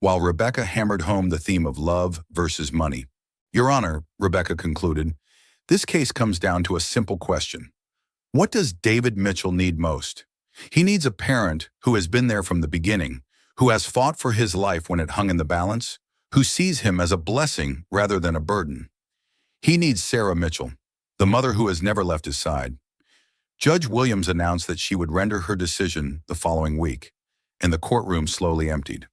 while Rebecca hammered home the theme of love versus money. "Your Honor," Rebecca concluded, "this case comes down to a simple question. What does David Mitchell need most? He needs a parent who has been there from the beginning, who has fought for his life when it hung in the balance, who sees him as a blessing rather than a burden. He needs Sarah Mitchell, the mother who has never left his side." Judge Williams announced that she would render her decision the following week, and the courtroom slowly emptied.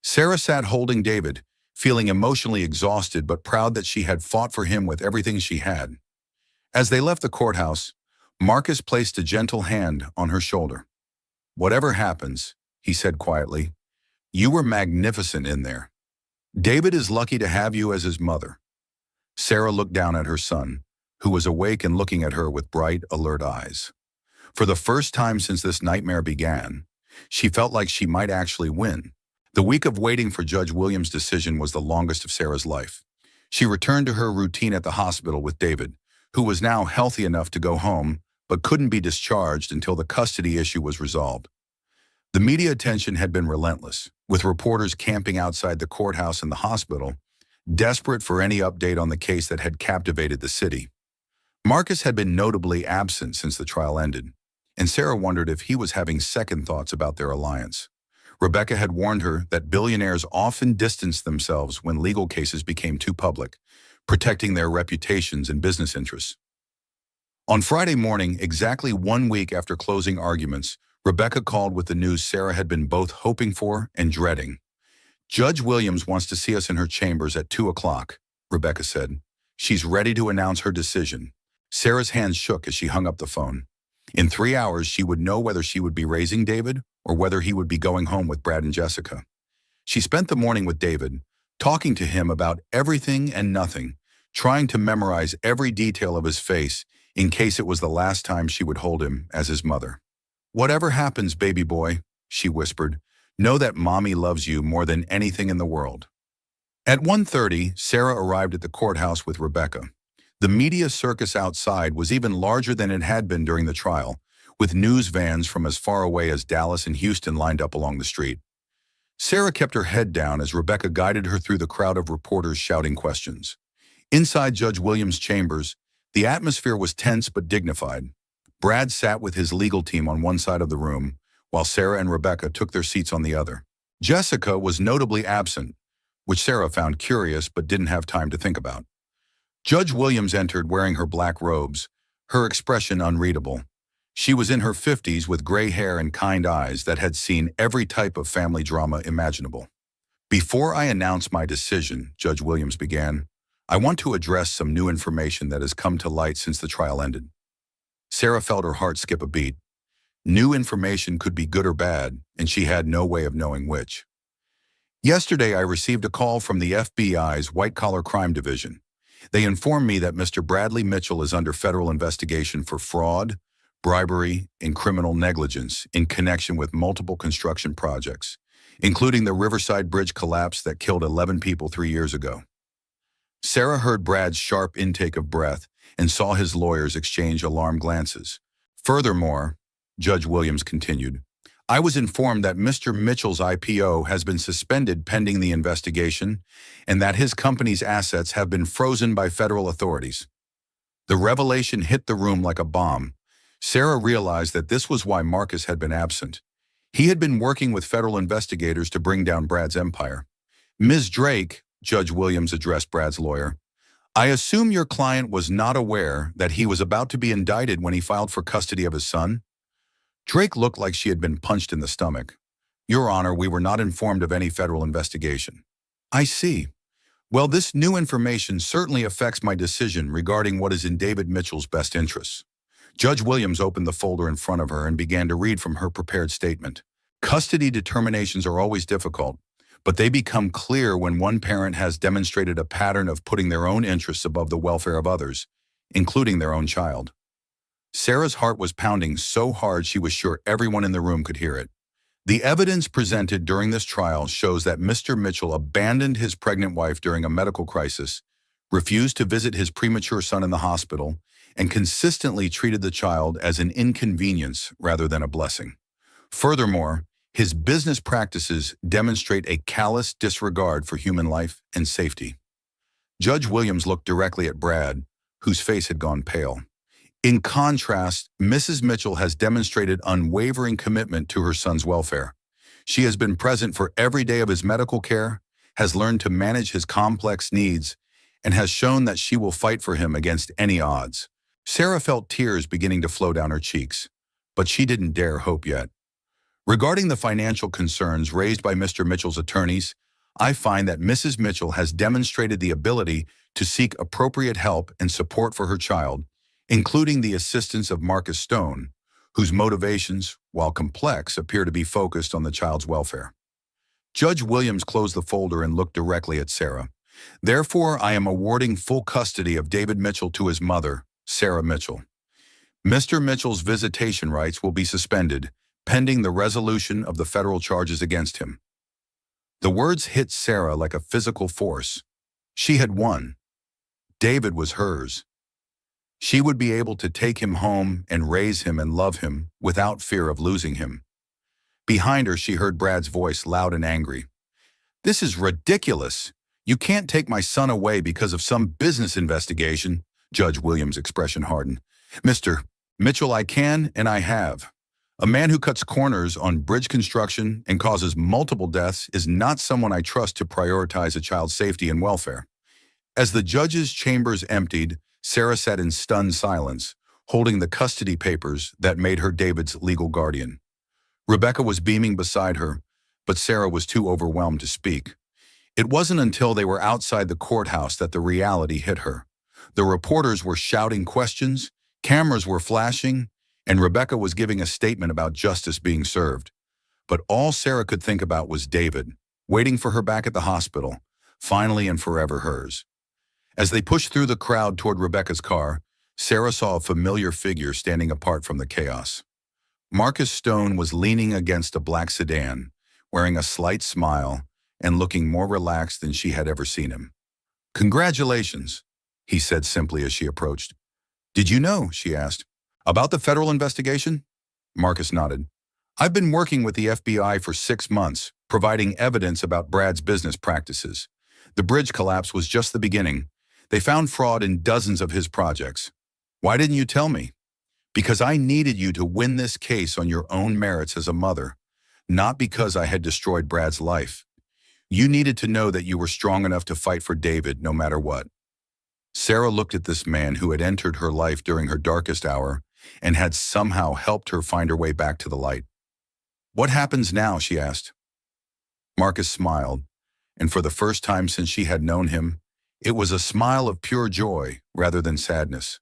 Sarah sat holding David, feeling emotionally exhausted but proud that she had fought for him with everything she had. As they left the courthouse, Marcus placed a gentle hand on her shoulder. "Whatever happens," he said quietly, "you were magnificent in there. David is lucky to have you as his mother." Sarah looked down at her son, who was awake and looking at her with bright, alert eyes. For the first time since this nightmare began, she felt like she might actually win. The week of waiting for Judge Williams' decision was the longest of Sarah's life. She returned to her routine at the hospital with David, who was now healthy enough to go home, but couldn't be discharged until the custody issue was resolved. The media attention had been relentless, with reporters camping outside the courthouse and the hospital, desperate for any update on the case that had captivated the city. Marcus had been notably absent since the trial ended, and Sarah wondered if he was having second thoughts about their alliance. Rebecca had warned her that billionaires often distanced themselves when legal cases became too public, protecting their reputations and business interests. On Friday morning, exactly 1 week after closing arguments, Rebecca called with the news Sarah had been both hoping for and dreading. "Judge Williams wants to see us in her chambers at 2 o'clock, Rebecca said. "She's ready to announce her decision." Sarah's hands shook as she hung up the phone. In 3 hours, she would know whether she would be raising David or whether he would be going home with Brad and Jessica. She spent the morning with David, talking to him about everything and nothing, trying to memorize every detail of his face in case it was the last time she would hold him as his mother. "Whatever happens, baby boy," she whispered, "know that Mommy loves you more than anything in the world." At 1:30, Sarah arrived at the courthouse with Rebecca. The media circus outside was even larger than it had been during the trial, with news vans from as far away as Dallas and Houston lined up along the street. Sarah kept her head down as Rebecca guided her through the crowd of reporters shouting questions. Inside Judge Williams' chambers, the atmosphere was tense but dignified. Brad sat with his legal team on one side of the room, while Sarah and Rebecca took their seats on the other. Jessica was notably absent, which Sarah found curious but didn't have time to think about. Judge Williams entered wearing her black robes, her expression unreadable. She was in her 50s with gray hair and kind eyes that had seen every type of family drama imaginable. "Before I announce my decision," Judge Williams began, "I want to address some new information that has come to light since the trial ended." Sarah felt her heart skip a beat. New information could be good or bad, and she had no way of knowing which. "Yesterday, I received a call from the FBI's White-Collar Crime Division. They informed me that Mr. Bradley Mitchell is under federal investigation for fraud, bribery, and criminal negligence in connection with multiple construction projects, including the Riverside Bridge collapse that killed 11 people 3 years ago." Sarah heard Brad's sharp intake of breath and saw his lawyers exchange alarmed glances. "Furthermore," Judge Williams continued, "I was informed that Mr. Mitchell's IPO has been suspended pending the investigation and that his company's assets have been frozen by federal authorities." The revelation hit the room like a bomb. Sarah realized that this was why Marcus had been absent. He had been working with federal investigators to bring down Brad's empire. "Ms. Drake," Judge Williams addressed Brad's lawyer, "I assume your client was not aware that he was about to be indicted when he filed for custody of his son?" Drake looked like she had been punched in the stomach. "Your Honor, we were not informed of any federal investigation." "I see. Well, this new information certainly affects my decision regarding what is in David Mitchell's best interests." Judge Williams opened the folder in front of her and began to read from her prepared statement. "Custody determinations are always difficult, but they become clear when one parent has demonstrated a pattern of putting their own interests above the welfare of others, including their own child." Sarah's heart was pounding so hard she was sure everyone in the room could hear it. The evidence presented during this trial shows that Mr. Mitchell abandoned his pregnant wife during a medical crisis, refused to visit his premature son in the hospital, and consistently treated the child as an inconvenience rather than a blessing. Furthermore, his business practices demonstrate a callous disregard for human life and safety. Judge Williams looked directly at Brad, whose face had gone pale. In contrast, Mrs. Mitchell has demonstrated unwavering commitment to her son's welfare. She has been present for every day of his medical care, has learned to manage his complex needs, and has shown that she will fight for him against any odds. Sarah felt tears beginning to flow down her cheeks, but she didn't dare hope yet. "Regarding the financial concerns raised by Mr. Mitchell's attorneys, I find that Mrs. Mitchell has demonstrated the ability to seek appropriate help and support for her child, including the assistance of Marcus Stone, whose motivations, while complex, appear to be focused on the child's welfare. Judge Williams closed the folder and looked directly at Sarah. Therefore, I am awarding full custody of David Mitchell to his mother, Sarah Mitchell. Mr. Mitchell's visitation rights will be suspended, pending the resolution of the federal charges against him. The words hit Sarah like a physical force. She had won. David was hers. She would be able to take him home and raise him and love him without fear of losing him. Behind her, she heard Brad's voice, loud and angry. "This is ridiculous. You can't take my son away because of some business investigation." Judge Williams' expression hardened. "Mr. Mitchell, I can and I have. A man who cuts corners on bridge construction and causes multiple deaths is not someone I trust to prioritize a child's safety and welfare." As the judge's chambers emptied, Sarah sat in stunned silence, holding the custody papers that made her David's legal guardian. Rebecca was beaming beside her, but Sarah was too overwhelmed to speak. It wasn't until they were outside the courthouse that the reality hit her. The reporters were shouting questions, cameras were flashing, and Rebecca was giving a statement about justice being served. But all Sarah could think about was David, waiting for her back at the hospital, finally and forever hers. As they pushed through the crowd toward Rebecca's car, Sarah saw a familiar figure standing apart from the chaos. Marcus Stone was leaning against a black sedan, wearing a slight smile and looking more relaxed than she had ever seen him. "Congratulations," he said simply as she approached. "Did you know," she asked, "about the federal investigation?" Marcus nodded. "I've been working with the FBI for 6 months, providing evidence about Brad's business practices. The bridge collapse was just the beginning. They found fraud in dozens of his projects. Why didn't you tell me? Because I needed you to win this case on your own merits as a mother, not because I had destroyed Brad's life. You needed to know that you were strong enough to fight for David no matter what." Sarah looked at this man who had entered her life during her darkest hour and had somehow helped her find her way back to the light. "What happens now?" she asked. Marcus smiled, and for the first time since she had known him, it was a smile of pure joy rather than sadness.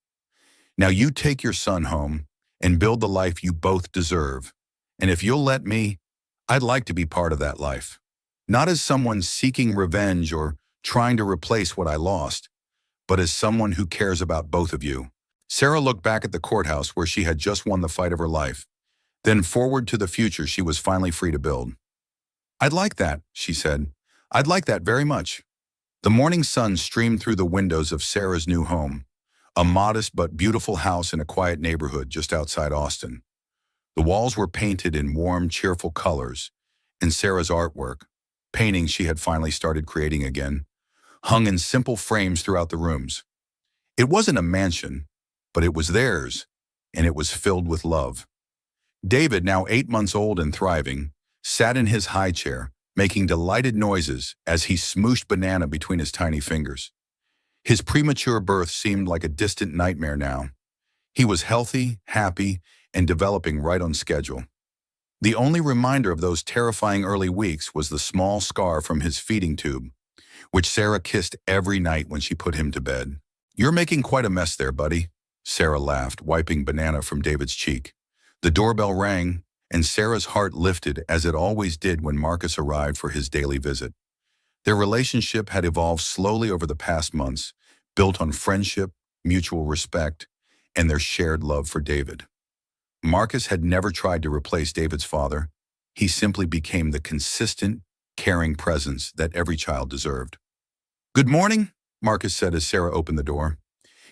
"Now you take your son home and build the life you both deserve. And if you'll let me, I'd like to be part of that life. Not as someone seeking revenge or trying to replace what I lost, but as someone who cares about both of you." Sarah looked back at the courthouse where she had just won the fight of her life, then forward to the future she was finally free to build. "I'd like that," she said. "I'd like that very much." The morning sun streamed through the windows of Sarah's new home, a modest but beautiful house in a quiet neighborhood just outside Austin. The walls were painted in warm, cheerful colors, and Sarah's artwork, paintings she had finally started creating again, hung in simple frames throughout the rooms. It wasn't a mansion, but it was theirs, and it was filled with love. David, now 8 months old and thriving, sat in his high chair, making delighted noises as he smooshed banana between his tiny fingers. His premature birth seemed like a distant nightmare now. He was healthy, happy, and developing right on schedule. The only reminder of those terrifying early weeks was the small scar from his feeding tube, which Sarah kissed every night when she put him to bed. "You're making quite a mess there, buddy," Sarah laughed, wiping banana from David's cheek. The doorbell rang, and Sarah's heart lifted as it always did when Marcus arrived for his daily visit. Their relationship had evolved slowly over the past months, built on friendship, mutual respect, and their shared love for David. Marcus had never tried to replace David's father. He simply became the consistent, caring presence that every child deserved. "Good morning," Marcus said as Sarah opened the door.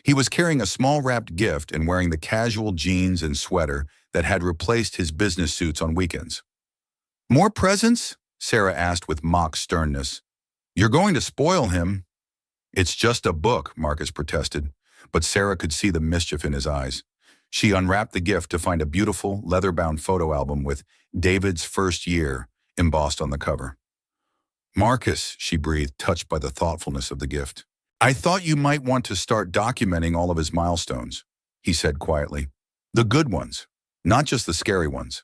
He was carrying a small wrapped gift and wearing the casual jeans and sweater that had replaced his business suits on weekends. "More presents?" Sarah asked with mock sternness. "You're going to spoil him." "It's just a book," Marcus protested, but Sarah could see the mischief in his eyes. She unwrapped the gift to find a beautiful, leather-bound photo album with David's first year embossed on the cover. "Marcus," she breathed, touched by the thoughtfulness of the gift. "I thought you might want to start documenting all of his milestones," he said quietly. "The good ones, not just the scary ones."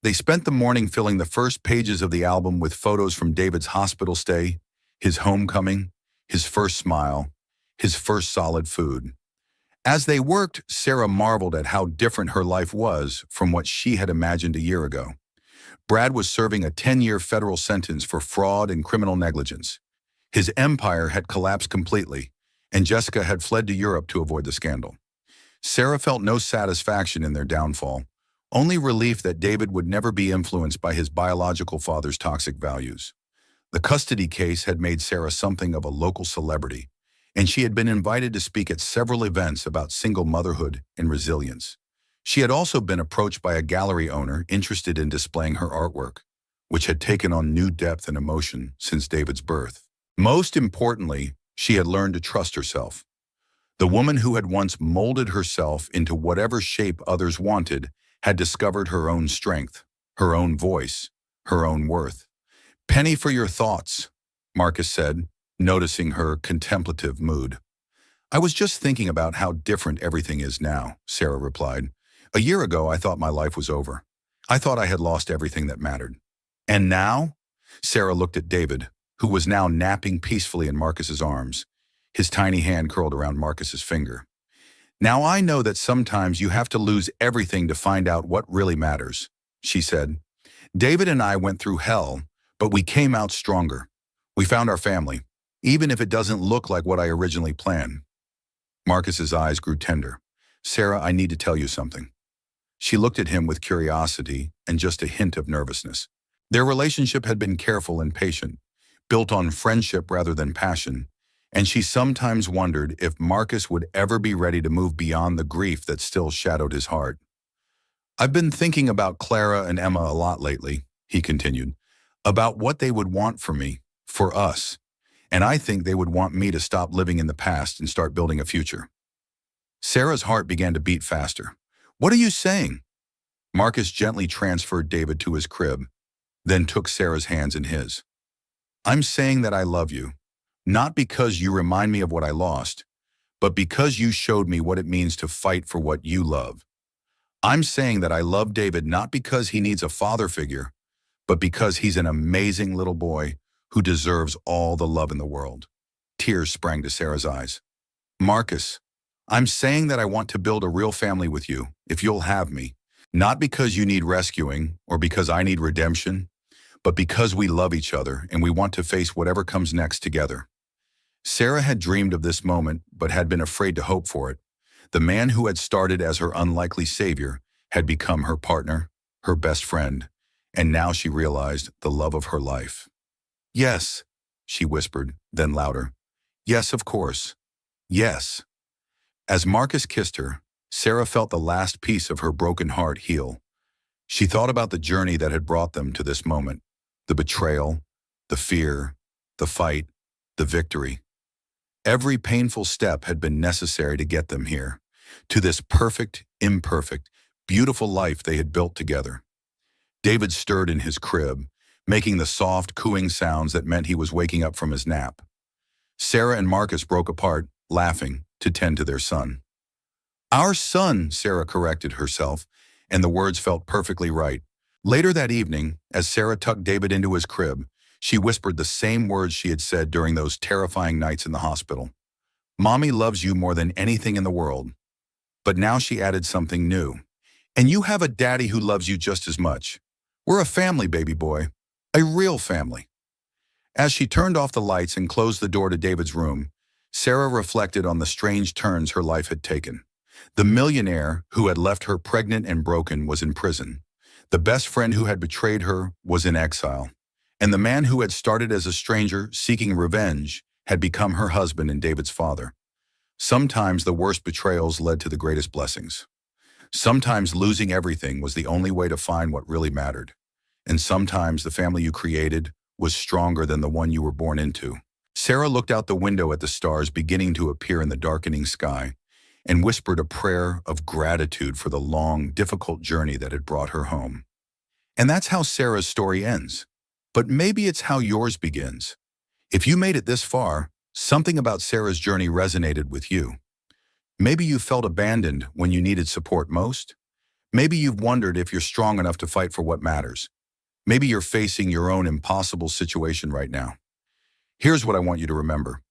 They spent the morning filling the first pages of the album with photos from David's hospital stay, his homecoming, his first smile, his first solid food. As they worked, Sarah marveled at how different her life was from what she had imagined a year ago. Brad was serving a 10-year federal sentence for fraud and criminal negligence. His empire had collapsed completely, and Jessica had fled to Europe to avoid the scandal. Sarah felt no satisfaction in their downfall, only relief that David would never be influenced by his biological father's toxic values. The custody case had made Sarah something of a local celebrity, and she had been invited to speak at several events about single motherhood and resilience. She had also been approached by a gallery owner interested in displaying her artwork, which had taken on new depth and emotion since David's birth. Most importantly, she had learned to trust herself. The woman who had once molded herself into whatever shape others wanted had discovered her own strength, her own voice, her own worth. "Penny for your thoughts," Marcus said, noticing her contemplative mood. "I was just thinking about how different everything is now," Sarah replied. "A year ago, I thought my life was over. I thought I had lost everything that mattered. And now?" Sarah looked at David, who was now napping peacefully in Marcus's arms, his tiny hand curled around Marcus's finger. "Now I know that sometimes you have to lose everything to find out what really matters," she said. "David and I went through hell, but we came out stronger. We found our family, even if it doesn't look like what I originally planned." Marcus's eyes grew tender. "Sarah, I need to tell you something." She looked at him with curiosity and just a hint of nervousness. Their relationship had been careful and patient, built on friendship rather than passion, and she sometimes wondered if Marcus would ever be ready to move beyond the grief that still shadowed his heart. "I've been thinking about Clara and Emma a lot lately," he continued, "about what they would want for me, for us, and I think they would want me to stop living in the past and start building a future." Sarah's heart began to beat faster. "What are you saying?" Marcus gently transferred David to his crib, then took Sarah's hands in his. "I'm saying that I love you, not because you remind me of what I lost, but because you showed me what it means to fight for what you love. I'm saying that I love David not because he needs a father figure, but because he's an amazing little boy who deserves all the love in the world." Tears sprang to Sarah's eyes. "Marcus, I'm saying that I want to build a real family with you, if you'll have me, not because you need rescuing or because I need redemption, but because we love each other and we want to face whatever comes next together." Sarah had dreamed of this moment, but had been afraid to hope for it. The man who had started as her unlikely savior had become her partner, her best friend, and now she realized the love of her life. "Yes," she whispered, then louder. "Yes, of course. Yes." As Marcus kissed her, Sarah felt the last piece of her broken heart heal. She thought about the journey that had brought them to this moment, the betrayal, the fear, the fight, the victory. Every painful step had been necessary to get them here, to this perfect, imperfect, beautiful life they had built together. David stirred in his crib, making the soft, cooing sounds that meant he was waking up from his nap. Sarah and Marcus broke apart, laughing, to tend to their son. "Our son," Sarah corrected herself, and the words felt perfectly right. Later that evening, as Sarah tucked David into his crib, she whispered the same words she had said during those terrifying nights in the hospital. "Mommy loves you more than anything in the world." But now she added something new. "And you have a daddy who loves you just as much. We're a family, baby boy. A real family." As she turned off the lights and closed the door to David's room, Sarah reflected on the strange turns her life had taken. The millionaire who had left her pregnant and broken was in prison. The best friend who had betrayed her was in exile. And the man who had started as a stranger seeking revenge had become her husband and David's father. Sometimes the worst betrayals led to the greatest blessings. Sometimes losing everything was the only way to find what really mattered. And sometimes the family you created was stronger than the one you were born into. Sarah looked out the window at the stars beginning to appear in the darkening sky and whispered a prayer of gratitude for the long, difficult journey that had brought her home. And that's how Sarah's story ends. But maybe it's how yours begins. If you made it this far, something about Sarah's journey resonated with you. Maybe you felt abandoned when you needed support most. Maybe you've wondered if you're strong enough to fight for what matters. Maybe you're facing your own impossible situation right now. Here's what I want you to remember.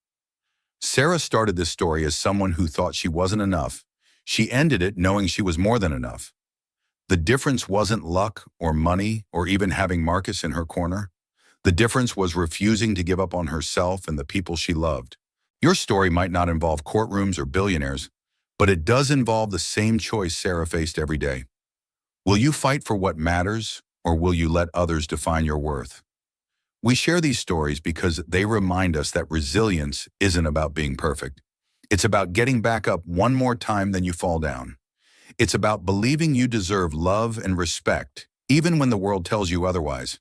Sarah started this story as someone who thought she wasn't enough. She ended it knowing she was more than enough. The difference wasn't luck or money or even having Marcus in her corner. The difference was refusing to give up on herself and the people she loved. Your story might not involve courtrooms or billionaires, but it does involve the same choice Sarah faced every day. Will you fight for what matters, or will you let others define your worth? We share these stories because they remind us that resilience isn't about being perfect. It's about getting back up one more time than you fall down. It's about believing you deserve love and respect, even when the world tells you otherwise.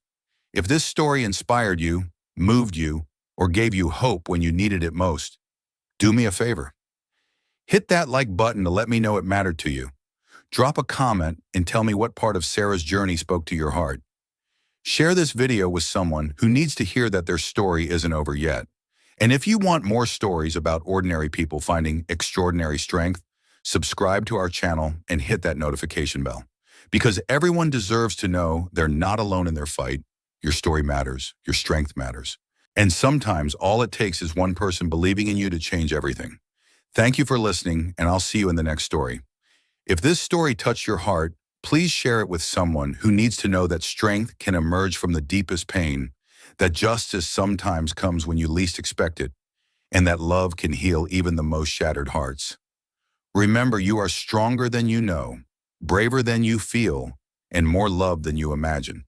If this story inspired you, moved you, or gave you hope when you needed it most, do me a favor. Hit that like button to let me know it mattered to you. Drop a comment and tell me what part of Sarah's journey spoke to your heart. Share this video with someone who needs to hear that their story isn't over yet. And if you want more stories about ordinary people finding extraordinary strength, subscribe to our channel and hit that notification bell. Because everyone deserves to know they're not alone in their fight. Your story matters. Your strength matters. And sometimes all it takes is one person believing in you to change everything. Thank you for listening, and I'll see you in the next story. If this story touched your heart, please share it with someone who needs to know that strength can emerge from the deepest pain, that justice sometimes comes when you least expect it, and that love can heal even the most shattered hearts. Remember, you are stronger than you know, braver than you feel, and more loved than you imagine.